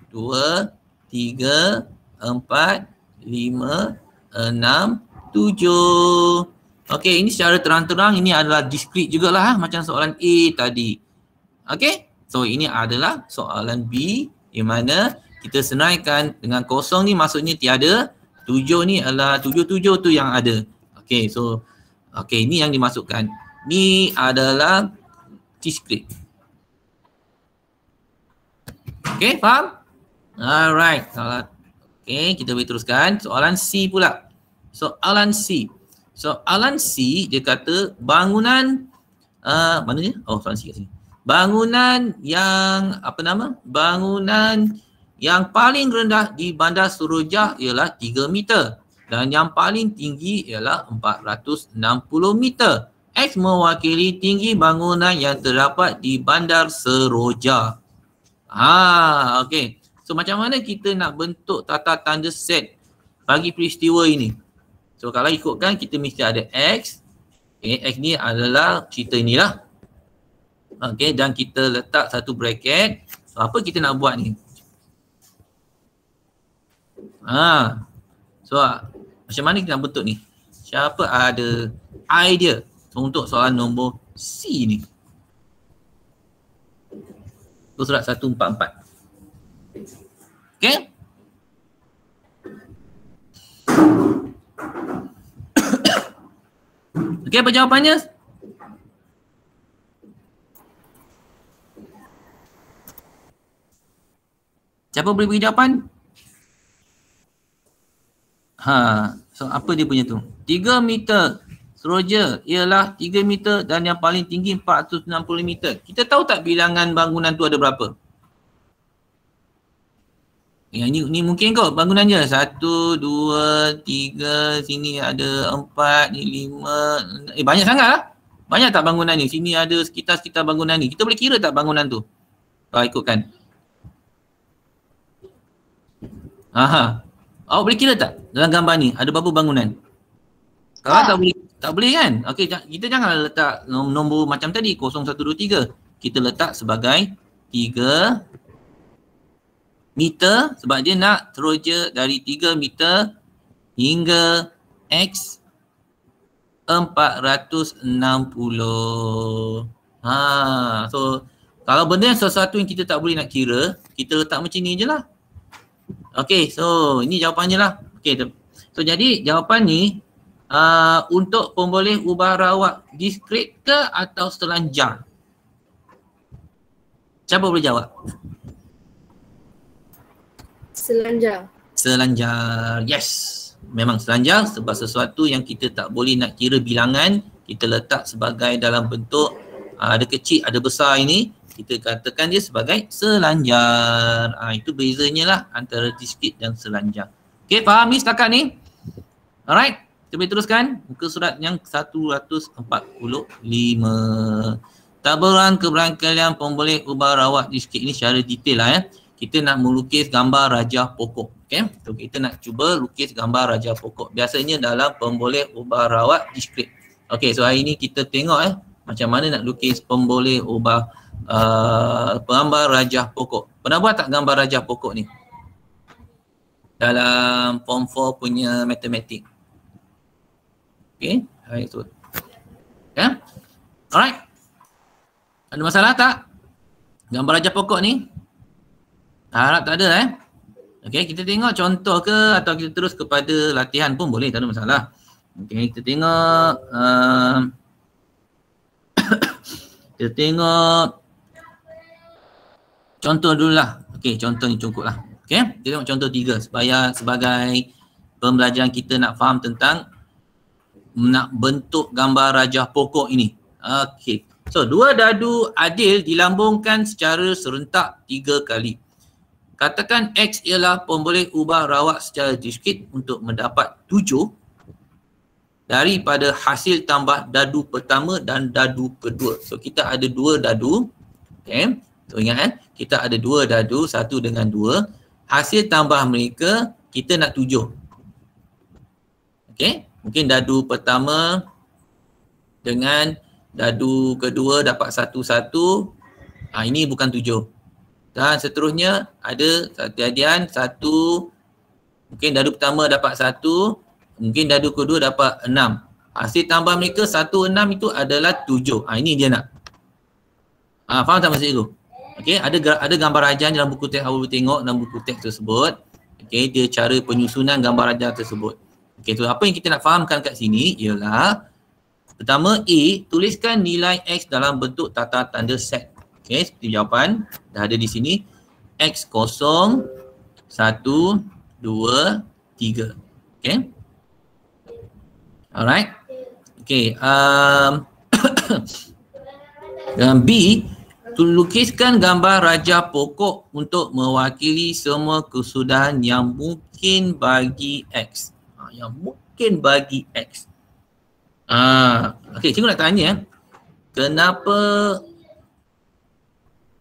2, 3, 4, 5, 6, 7. Okey, ini secara terang-terang ini adalah discrete jugalah macam soalan A tadi. Okey, so ini adalah soalan B di mana kita senaraikan dengan kosong ni maksudnya tiada, 7 ni adalah 7 tu yang ada. Okey, so okey, ini yang dimasukkan. Ni adalah discrete. Okey, faham? Alright. Okey, kita boleh teruskan soalan C pula. Soalan C. Soalan C dia kata bangunan mana dia? Oh, soalan C kat sini. Bangunan yang Bangunan yang paling rendah di Bandar Suruja ialah 3 meter dan yang paling tinggi ialah 460 meter. X mewakili tinggi bangunan yang terdapat di Bandar Seroja. Okey. So macam mana kita nak bentuk tata tanda set bagi peristiwa ini? So kalau ikutkan kita mesti ada X. Okay, X ni adalah cerita inilah. Okay, dan kita letak satu bracket. So apa kita nak buat ni? So macam mana kita nak bentuk ni? Siapa ada idea untuk soalan nombor C ni? Surat 144. Okay. Okey, apa jawapannya? Siapa boleh beri jawapan? So apa dia punya tu? 3 meter Seroja ialah 3 meter dan yang paling tinggi 460 meter. Kita tahu tak bilangan bangunan tu ada berapa? Yang ni mungkin kot bangunannya 1, 2, 3, sini ada 4, ni 5. Banyak sangat lah. Banyak tak bangunan ni? Sini ada sekitar bangunan ni. Kita boleh kira tak bangunan tu? Kalau ikutkan. Awak boleh kira tak dalam gambar ni ada berapa bangunan? Kalau tak boleh kan? Okey, kita jangan letak nombor macam tadi 0, 1, 2, 3. Kita letak sebagai 3 meter sebab dia nak teroja dari 3 meter hingga X 460. So kalau benda yang sesuatu yang kita tak boleh nak kira, kita letak macam ni je lah. Okey, so ini jawapannya lah. Okey, so jadi jawapan ni untuk pemboleh ubah rawat diskrete ke atau selanjar? Siapa boleh jawab? Selanjar. Selanjar, yes. Memang selanjar sebab sesuatu yang kita tak boleh nak kira bilangan, kita letak sebagai dalam bentuk ada kecil, ada besar ini, kita katakan dia sebagai selanjar. Itu bezanya lah antara diskrete dan selanjar. Okay, faham ni setakat ni? Alright, kita boleh teruskan muka surat yang 145. Taburan keberangkalian pemboleh ubah rawat diskrete ini secara detail lah ya. Kita nak melukis gambar raja pokok. Okay, so kita nak cuba lukis gambar raja pokok. Biasanya dalam pemboleh ubah rawat diskrete. Okay, so hari ni kita tengok macam mana nak lukis pemboleh ubah gambar raja pokok. Pernah buat tak gambar raja pokok ni? Dalam form 4 punya matematik. Okay, hari tu. Okay, alright. Ada masalah tak? Gambar raja pokok ni? Harap tak ada Okay, kita tengok contoh ke atau kita terus kepada latihan pun boleh, tak ada masalah. Okay, kita tengok kita tengok contoh dululah. Okay, contoh ni cukup lah. Okay, kita tengok contoh 3 supaya sebagai pembelajaran kita nak faham tentang nak bentuk gambar rajah pokok ini. Okey. So, dua dadu adil dilambungkan secara serentak 3 kali. Katakan X ialah pemboleh ubah rawat secara diskrit untuk mendapat 7 daripada hasil tambah dadu pertama dan dadu kedua. So, kita ada 2 dadu. Okay. So, ingat kita ada 2 dadu, 1 dengan 2. Hasil tambah mereka, kita nak 7. Okay. Mungkin dadu pertama dengan dadu kedua dapat 1-1. Ini bukan 7. Dan seterusnya ada kejadian 1, mungkin dadu pertama dapat 1, mungkin dadu kedua dapat 6. Hasil tambah mereka 1, 6 itu adalah 7. Ini dia nak. Faham tak maksud cikgu? Okay, ada gambar rajah dalam buku teks awal tengok dalam buku teks tersebut. Okay, dia cara penyusunan gambar rajah tersebut. Okay, so apa yang kita nak fahamkan kat sini ialah pertama A, tuliskan nilai X dalam bentuk tata tanda set. Okay, seperti jawapan dah ada di sini. X kosong, 1, 2, 3. Okay. Alright. Okay. Dan B, lukiskan gambar rajah pokok untuk mewakili semua kesudahan yang mungkin bagi X. Yang mungkin bagi X. Okay, cikgu nak tanya. Kenapa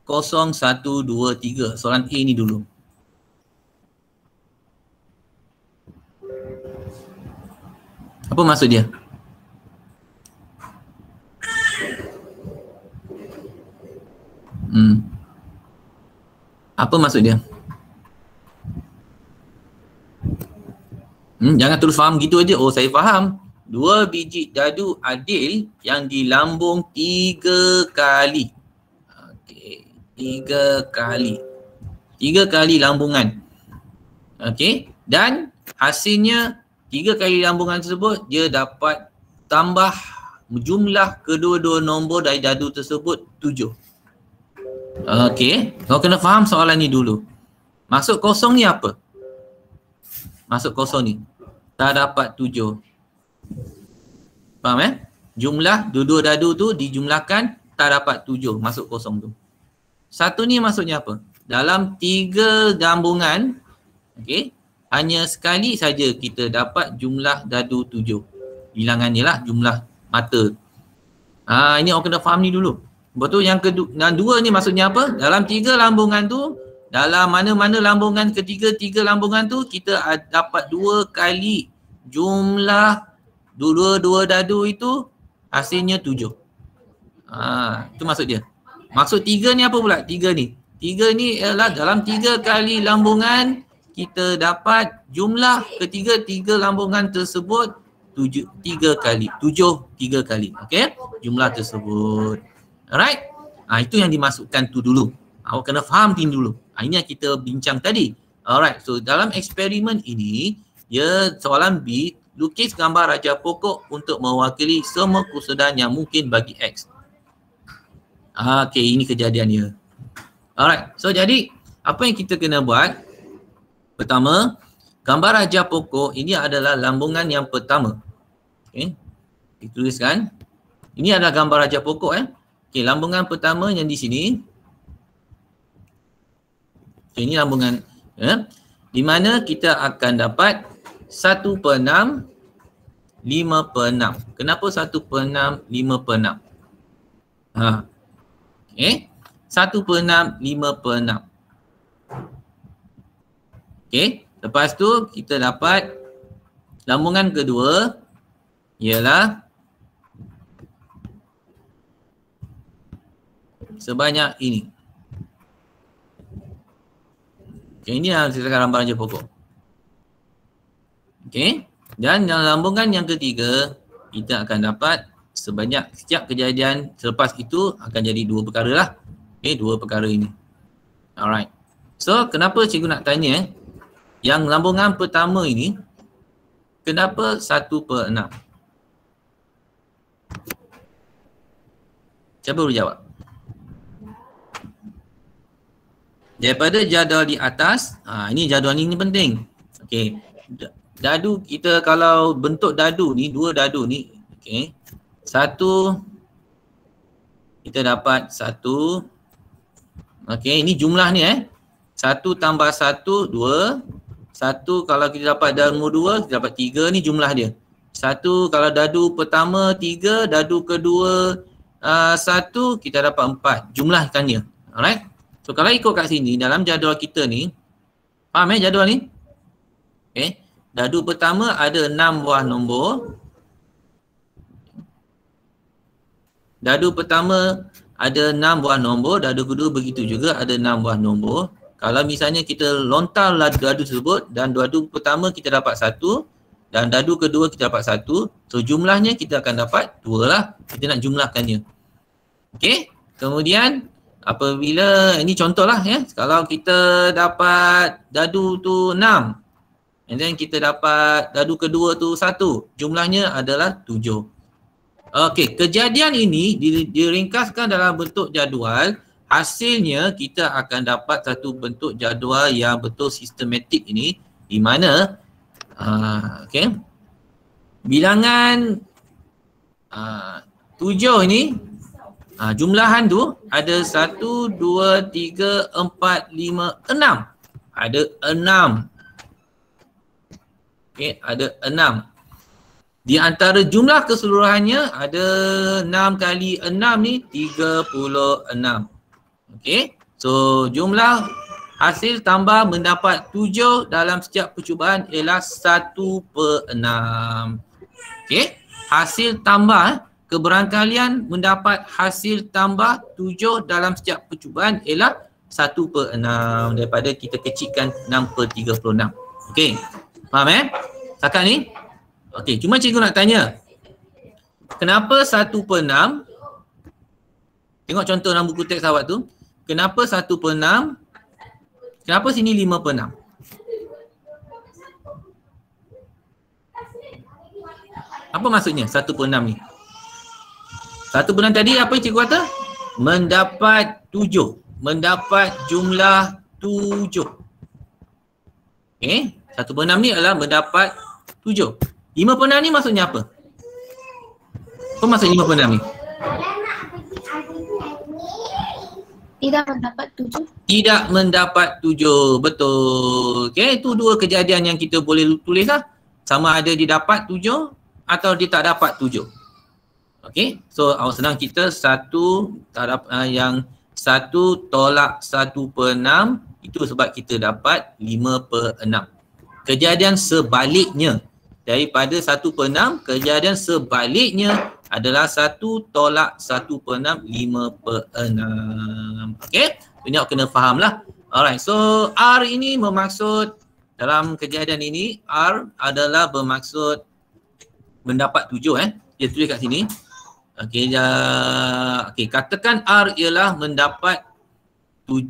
0, 1, 2, 3. Soalan A ni dulu. Apa maksud dia? Apa maksud dia? Jangan terus faham gitu aja. Oh, saya faham. 2 biji dadu adil yang dilambung 3 kali. 3 kali. 3 kali lambungan. Okey. Dan hasilnya 3 kali lambungan tersebut dia dapat tambah jumlah kedua-dua nombor dari dadu tersebut 7. Okey. Kau kena faham soalan ni dulu. Maksud kosong ni apa? Maksud kosong ni tak dapat 7. Faham Jumlah dua-dua dadu tu dijumlahkan tak dapat 7. Masuk kosong tu. Satu ni maksudnya apa? Dalam 3 lambungan, okey, hanya sekali saja kita dapat jumlah dadu 7. Bilangannya lah jumlah mata. Ini orang kena faham ni dulu. Betul. Yang dua ni maksudnya apa? Dalam 3 lambungan tu, dalam mana-mana lambungan ketiga 3 lambungan tu, kita dapat 2 kali jumlah dua dadu itu, hasilnya 7. Itu maksud dia. Maksud 3 ni apa pula? 3 ni. 3 ni ialah dalam 3 kali lambungan kita dapat jumlah ketiga 3 lambungan tersebut 3 kali. 3 kali. Okey? Jumlah tersebut. Alright? Itu yang dimasukkan tu dulu. Awak kena faham ni dulu. Ini yang kita bincang tadi. Alright. So dalam eksperimen ini, soalan B, lukis gambar rajah pokok untuk mewakili semua kesudahan yang mungkin bagi X. Okay, ini kejadiannya. Alright, so jadi apa yang kita kena buat? Pertama, gambar rajah pokok ini adalah lambungan yang pertama. Okay, dituliskan. Ini adalah gambar rajah pokok. Okay, lambungan pertama yang di sini. Okay, ini lambungan. Di mana kita akan dapat 1/6, 5/6. Kenapa 1/6, 5/6? Okay. 1/6, 5/6. Okay. Lepas tu kita dapat lambungan kedua ialah sebanyak ini. Okay, ini adalah gambar rajah pokok. Okay. Dan dalam lambungan yang ketiga, kita akan dapat sebanyak setiap kejadian selepas itu akan jadi 2 perkara lah. Okay, 2 perkara ini. Alright. So, kenapa cikgu nak tanya yang lambungan pertama ini, kenapa 1/6? Siapa boleh jawab? Daripada jadual di atas, ini jadual ni penting. Okay. dadu kita kalau bentuk dadu ni, dua dadu ni, okey. Satu, kita dapat satu. Okey, ini jumlah ni Satu tambah satu, dua. Satu kalau kita dapat darmu dua, kita dapat tiga, ni jumlah dia. Satu kalau dadu pertama tiga, dadu kedua satu, kita dapat empat. Jumlahkannya. Alright. So kalau ikut kat sini, dalam jadual kita ni, faham jadual ni? Okay. Dadu pertama ada 6 buah nombor. Dadu pertama ada 6 buah nombor, dadu kedua begitu juga ada 6 buah nombor. Kalau misalnya kita lontar dadu tersebut dan dadu pertama kita dapat 1 dan dadu kedua kita dapat 1, so jumlahnya kita akan dapat 2 lah. Kita nak jumlahkannya. Okey. Kemudian apabila, ini contoh lah kalau kita dapat dadu tu 6 and then kita dapat dadu kedua tu 1, jumlahnya adalah 7. Okey, kejadian ini diringkaskan dalam bentuk jadual. Hasilnya kita akan dapat satu bentuk jadual yang betul sistematik ini, di mana okey, bilangan 7 ini jumlahan tu ada 1, 2, 3, 4, 5, 6. Ada 6. Okey, ada 6. Di antara jumlah keseluruhannya ada 6 kali 6 ni 36. Okey. So jumlah hasil tambah mendapat 7 dalam setiap percubaan ialah 1/6. Okey. Hasil tambah keberangkalian mendapat hasil tambah 7 dalam setiap percubaan ialah 1/6 daripada kita kecilkan 6/36. Okey. Faham setakat ni? Okey, cuma cikgu nak tanya. Kenapa 1/6? Tengok contoh dalam buku teks awak tu. Kenapa 1/6? Kenapa sini 5/6? Apa maksudnya 1/6 ni? 1/6 tadi apa cikgu kata? Mendapat 7. Mendapat jumlah 7. Okey, 1/6 ni adalah mendapat 7. 5/6 ni maksudnya apa? Apa maksud 5/6 ni? Tidak mendapat 7. Tidak mendapat 7. Betul. Okay, itu dua kejadian yang kita boleh tulis lah. Sama ada dia dapat 7 atau dia tak dapat 7. Okay, so awak senang kita yang 1 tolak 1/6 itu sebab kita dapat 5/6. Kejadian sebaliknya daripada 1/6, kejadian sebaliknya adalah 1 tolak 1/6, 5/6. Okay, ini awak kena faham lah. Alright, so R ini bermaksud, dalam kejadian ini R adalah bermaksud mendapat 7 dia tulis kat sini. Okay, okay, katakan R ialah mendapat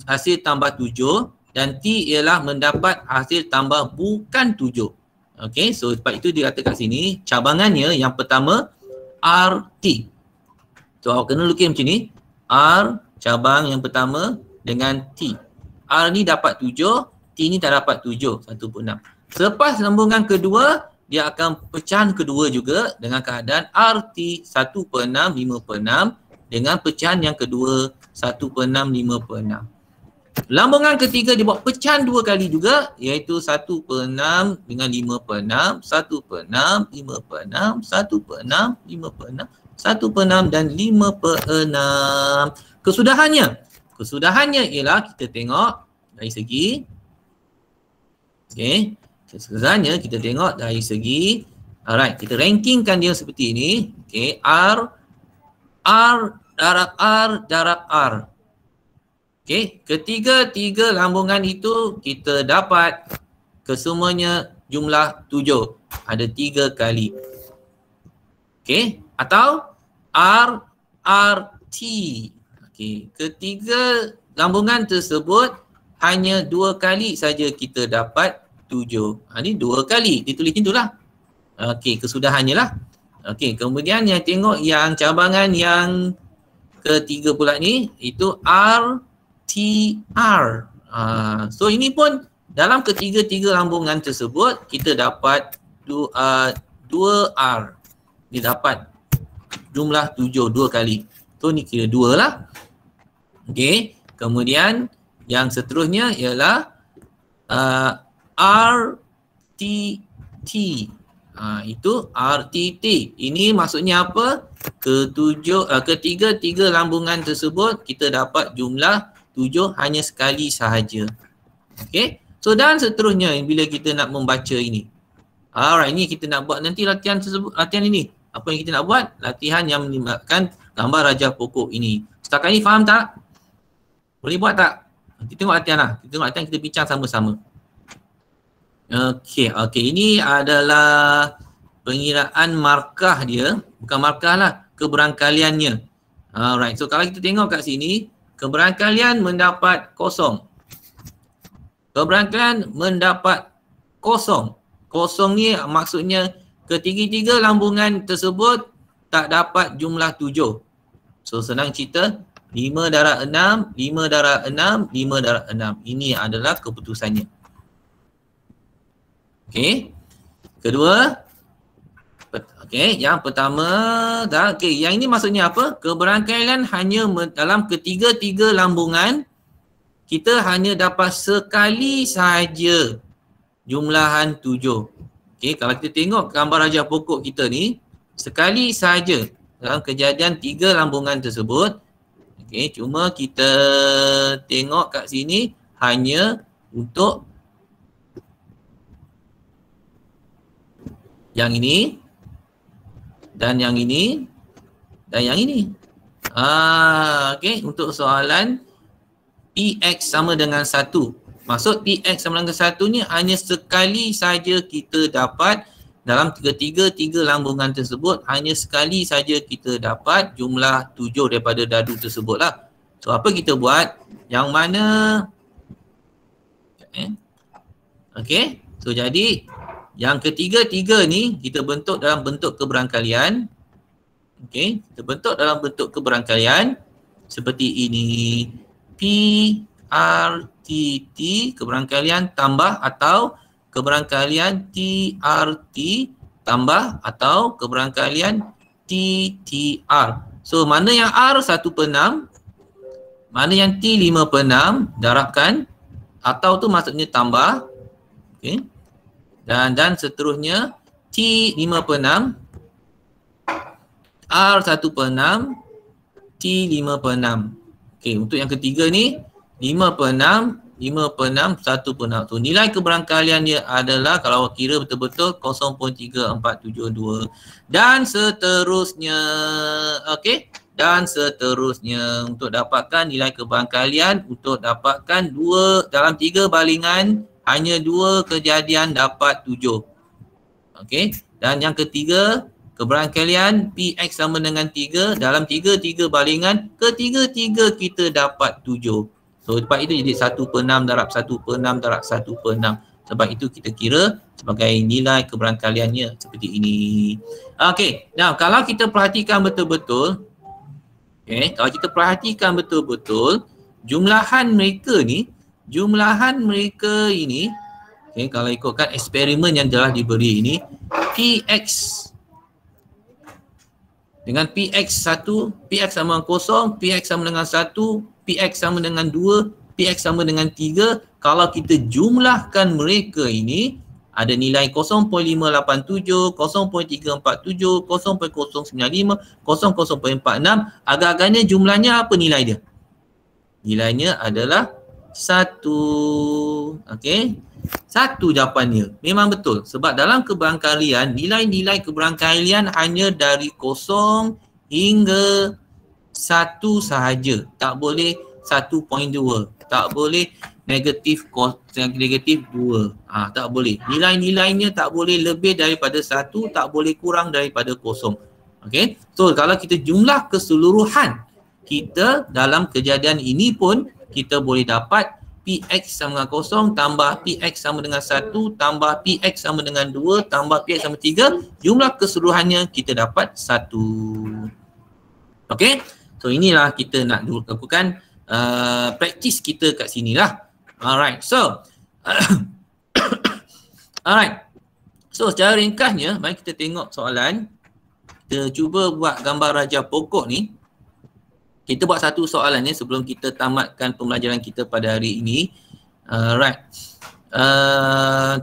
hasil tambah 7 dan T ialah mendapat hasil tambah bukan 7. Okay, so sebab itu dia kata kat sini cabangannya yang pertama RT. So awak kena lukis macam ni. R cabang yang pertama dengan T. R ni dapat 7, T ni tak dapat 7, 1/6. Selepas sambungan kedua, dia akan pecahan kedua juga dengan keadaan RT 1/6, 5/6 dengan pecahan yang kedua 1/6, 5/6. Lambungan ketiga dia buat pecahan dua kali juga, iaitu 1/6 dengan 5/6, 1/6, 5/6, 1/6, 5/6, 1/6 dan 5/6. Kesudahannya ialah kita tengok dari segi, okey, kesudahannya kita tengok dari segi, alright, kita rankingkan dia seperti ini. Okey, R darab R. Okey, ketiga lambungan itu kita dapat kesemuanya jumlah 7. Ada 3 kali. Okey, atau RT. Okey, ketiga lambungan tersebut hanya 2 kali saja kita dapat 7. Ini 2 kali, ditulis macam itulah. Okey, kesudahannya lah. Okey, kemudian yang tengok yang cabangan yang ketiga pula ni, itu RTR. So ini pun dalam ketiga-tiga lambungan tersebut kita dapat 2R. Dia dapat jumlah 7 2 kali. So ni kira 2 lah. Okey, kemudian yang seterusnya ialah RTT. Itu RTT. Ini maksudnya apa? Ketiga-tiga lambungan tersebut kita dapat jumlah 7 hanya sekali sahaja. Okey. So dan seterusnya bila kita nak membaca ini. Alright, ini kita nak buat nanti latihan tersebut, latihan ini. Apa yang kita nak buat? Latihan yang melibatkan gambar rajah pokok ini. Setakat ini faham tak? Boleh buat tak? Kita tengok latihan lah. Kita tengok latihan, kita bincang sama-sama. Okey, ini adalah pengiraan markah dia. Bukan markah lah, keberangkaliannya. Alright, so kalau kita tengok kat sini, keberangkalian mendapat kosong. Keberangkalian mendapat kosong. Kosong ni maksudnya ketiga-tiga lambungan tersebut tak dapat jumlah 7. So senang cerita, 5 darab 6, 5 darab 6, 5 darab 6. Ini adalah keputusannya. Okey. Kedua. Okey, yang pertama dah. Okey, yang ini maksudnya apa? Keberangkalian hanya dalam ketiga-tiga lambungan kita hanya dapat sekali sahaja jumlahan 7. Okey, kalau kita tengok gambar rajah pokok kita ni, sekali sahaja dalam kejadian 3 lambungan tersebut. Okey, cuma kita tengok kat sini hanya untuk yang ini dan yang ini dan yang ini. Okey, untuk soalan PX sama dengan 1. Maksud PX sama dengan 1 ni hanya sekali saja kita dapat dalam tiga lambungan tersebut, hanya sekali saja kita dapat jumlah 7 daripada dadu tersebut lah. So apa kita buat? Yang mana? Okey, so jadi yang ketiga-tiga ni kita bentuk dalam bentuk keberangkalian. Okey, kita bentuk dalam bentuk keberangkalian seperti ini. PRTT, keberangkalian tambah atau keberangkalian TRT tambah atau keberangkalian TTR. So mana yang R 1/6, mana yang T 5/6, darabkan, atau tu maksudnya tambah. Okey. Dan seterusnya T 5/6, R 1/6, T 5/6. Okey, untuk yang ketiga ni 5/6, 1/6. So nilai keberangkaliannya adalah kalau kira betul-betul 0.3472 dan seterusnya. Okey, dan seterusnya untuk dapatkan nilai keberangkalian, untuk dapatkan 2 dalam 3 balingan hanya 2 kejadian dapat 7. Okey, dan yang ketiga keberangkalian PX sama dengan 3 dalam 3 balingan, ketiga-tiga kita dapat 7. So sebab itu jadi 1/6 darab 1/6 darab 1/6. Sebab itu kita kira sebagai nilai keberangkaliannya seperti ini. Okey, now kalau kita perhatikan betul-betul, kalau kita perhatikan betul-betul jumlahan mereka ni, kalau ikutkan eksperimen yang telah diberi ini, PX dengan PX1, PX sama dengan 0, PX sama dengan 1, PX sama dengan 2, PX sama dengan 3. Kalau kita jumlahkan mereka ini, ada nilai 0.587, 0.347, 0.095, 0.046. Agak-agaknya jumlahnya apa nilai dia? Nilainya adalah 1. Okey. 1 jawapannya. Memang betul. Sebab dalam keberangkalian, nilai-nilai keberangkalian hanya dari 0 hingga 1 sahaja. Tak boleh 1.2. Tak boleh negatif 2. Tak boleh. Nilai-nilainya tak boleh lebih daripada 1, tak boleh kurang daripada 0. Okey. So kalau kita jumlah keseluruhan kita dalam kejadian ini pun kita boleh dapat PX sama dengan 0 tambah PX sama dengan 1 tambah PX sama dengan 2 tambah PX sama 3. Jumlah keseluruhannya kita dapat 1. Okey. So inilah kita nak lakukan praktis kita kat sini lah. Alright. So Alright. So secara ringkasnya, mari kita tengok soalan. Kita cuba buat gambar raja pokok ni. Kita buat satu soalan ni sebelum kita tamatkan pembelajaran kita pada hari ini. Right.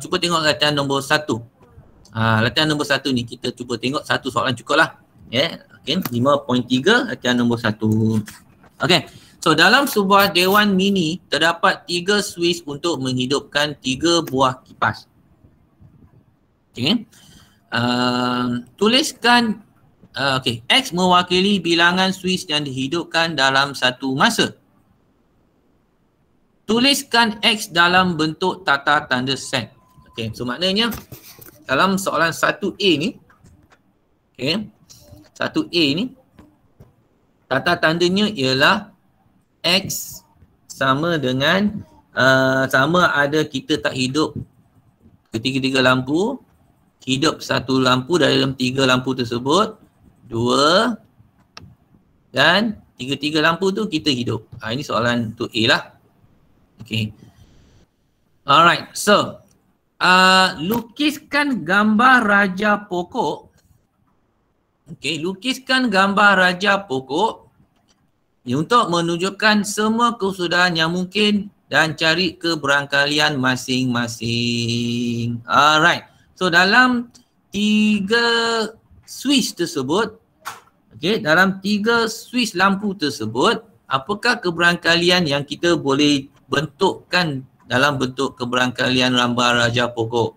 Cuba tengok latihan nombor 1. Latihan nombor 1 ni kita cuba tengok satu soalan cukup lah. Yeah. Okay. 5.3 latihan nombor 1. Okay. So dalam sebuah dewan mini terdapat 3 suis untuk menghidupkan 3 buah kipas. Okay. Tuliskan X mewakili bilangan suis yang dihidupkan dalam satu masa. Tuliskan X dalam bentuk tata tanda set. Okay, so maknanya dalam soalan 1A ni, okay, 1A ni tata tandanya ialah X sama dengan sama ada kita tak hidup ketiga-tiga lampu, hidup satu lampu dalam 3 lampu tersebut, 2 dan 3 lampu tu kita hidup. Ini soalan tu A lah. Okay. Alright, so lukiskan gambar raja pokok. Okay, lukiskan gambar raja pokok untuk menunjukkan semua kesudahan yang mungkin dan cari keberangkalian masing-masing. Alright, so dalam 3 switch tersebut, okay, dalam 3 switch lampu tersebut, apakah keberangkalian yang kita boleh bentukkan dalam bentuk keberangkalian gambar raja pokok?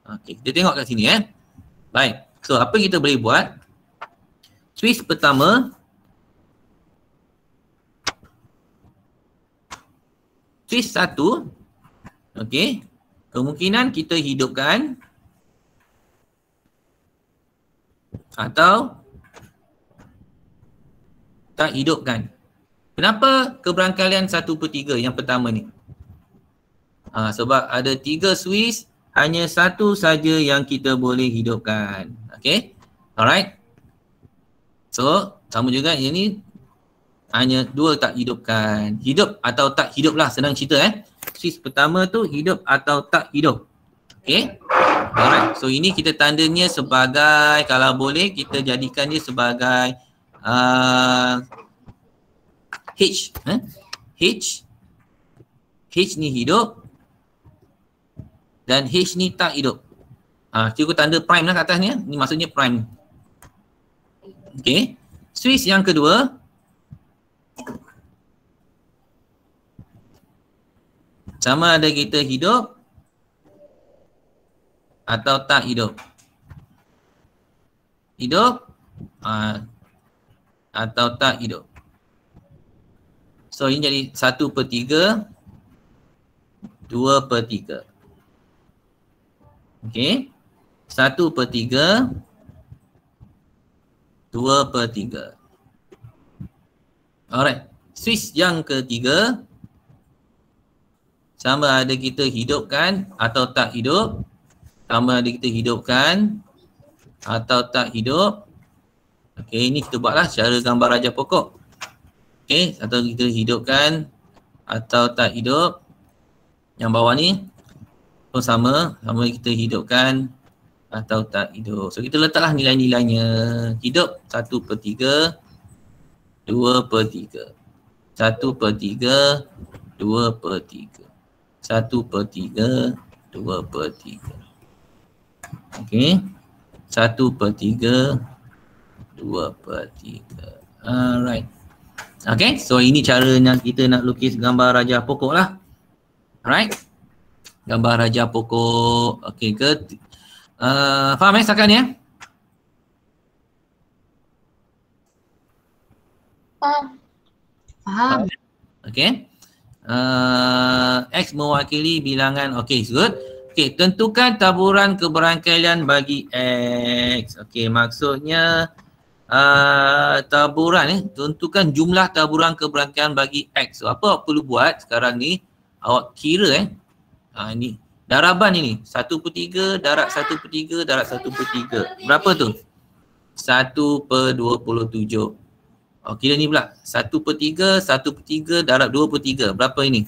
Okay, kita tengok kat sini Baik, so apa kita boleh buat? Switch pertama, switch 1, okay, kemungkinan kita hidupkan atau tak hidupkan. Kenapa keberangkalian 1/3 yang pertama ni? Sebab ada 3 switch, hanya satu saja yang kita boleh hidupkan. Okay, alright. So sama juga yang ni hanya 2 tak hidupkan. Hidup atau tak hidup lah, senang cerita Switch pertama tu hidup atau tak hidup. Okay, alright. So ini kita tandanya sebagai, kalau boleh kita jadikan dia sebagai H. H ni hidup dan H ni tak hidup. Cikgu tanda prime lah kat atas ni. Ni maksudnya prime. Okay. Switch yang kedua, sama ada kita hidup atau tak hidup. Hidup atau tak hidup. So ini jadi 1/3, 2/3. Okay, 1/3, 2/3. Alright, switch yang ketiga, sama ada kita hidupkan atau tak hidup, sama ada kita hidupkan atau tak hidup. Okay, ini kita buatlah cara gambar raja pokok. Okay, atau kita hidupkan atau tak hidup. Yang bawah ni pun sama kita hidupkan atau tak hidup. So kita letaklah nilai-nilainya. Hidup 1/3, 2/3. 1/3, 2/3. 1/3, 2/3. Okay, 1/3, 2/3. Alright. Okay, so ini caranya kita nak lukis gambar raja pokok lah. Alright, gambar raja pokok. Okay ke? Faham setakat ni Faham. Okay. X mewakili bilangan. Okay, good. Okay, tentukan taburan keberangkalian bagi X. Okay, maksudnya taburan tentukan jumlah taburan keberangkalian bagi X. So apa awak perlu buat sekarang ni? Awak kira ni daraban ini 1/3 darab 1/3 darab 1/3. Berapa tu? 1/27. Kira ni pula 1/3 1/3 darab 2/3. Berapa ini?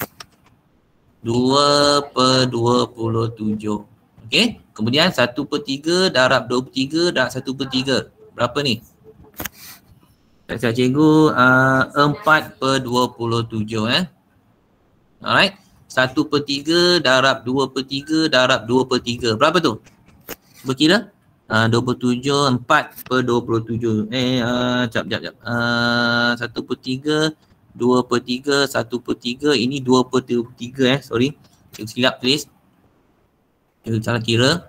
2/27. Okey. Kemudian 1/3 darab 2/3 darab 1/3. Berapa ni? Kata cikgu 4/27 Alright. 1/3 darab 2/3 darab 2/3. Berapa tu? Berkira? 27, 4/27. Jap. 1/3, 2/3, 1/3. Ini 2/3 sorry. Cikgu silap please. Cikgu salah kira.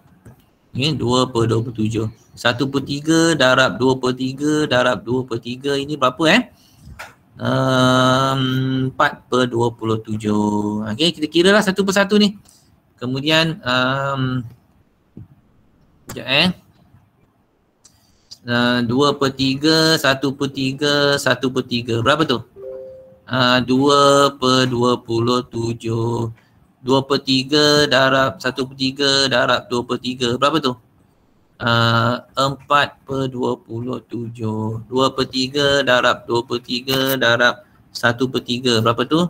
Ini 2/27. 1/3 darab 2/3 darab 2/3. Ini berapa 4/27. Okey, kita kiralah satu persatu ni. Kemudian sekejap 2/3, 1/3, 1/3. Berapa tu? 2/27. 2/3 darab 1/3 darab 2/3. Berapa tu? 4/27. 2/3 darab 2/3 darab 1/3. Berapa tu?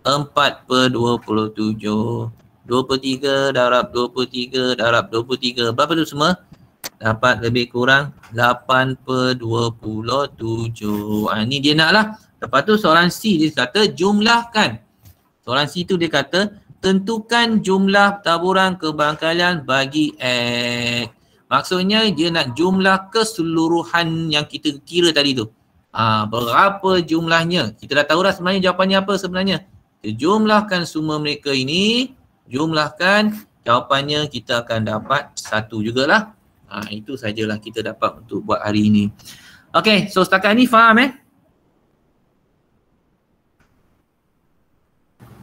4/27. 2/3 darab 2/3 darab 2/3. Berapa tu semua? Dapat lebih kurang 8/27. Ini dia nak lah. Lepas tu soalan C dia kata jumlahkan. Soalan C tu dia kata tentukan jumlah taburan kebangkalian bagi X. Maksudnya dia nak jumlah keseluruhan yang kita kira tadi tu. Berapa jumlahnya? Kita dah tahu dah sebenarnya jawapannya apa sebenarnya. Kita jumlahkan semua mereka ini. Jumlahkan, jawapannya kita akan dapat 1 jugalah. Itu sajalah kita dapat untuk buat hari ini. Okay, so setakat ni faham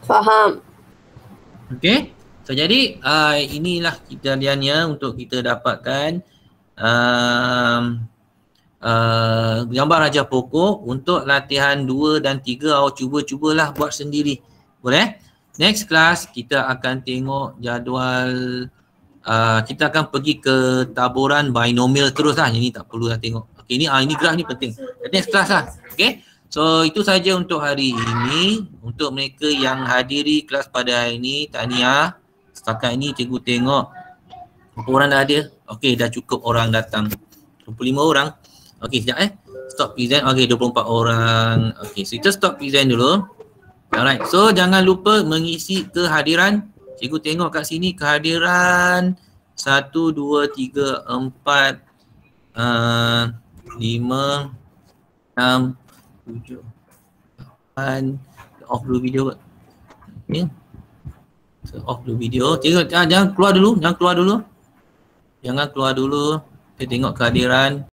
Faham. Okay. So jadi inilah kejadiannya untuk kita dapatkan gambar rajah pokok untuk latihan 2 dan 3. Awak cubalah buat sendiri. Boleh? Next class kita akan tengok jadual, kita akan pergi ke taburan binomial terus lah. Ini tak perlu dah tengok. Okay, ini graf ni penting. Next class lah. Okay. So itu saja untuk hari ini. Untuk mereka yang hadiri kelas pada hari ini, tahniah. Setakat ini cikgu tengok berapa orang dah ada? Okey, dah cukup orang datang. 25 orang. Okey, sekejap Stop present. Okey, 24 orang. Okey, so kita stop present dulu. Alright, so jangan lupa mengisi kehadiran. Cikgu tengok kat sini kehadiran 1, 2, 3, 4, 5, 6, 7, 8. Off dulu video. Okay. So, off dulu video. Jangan keluar dulu. Jangan keluar dulu. Kita tengok kehadiran.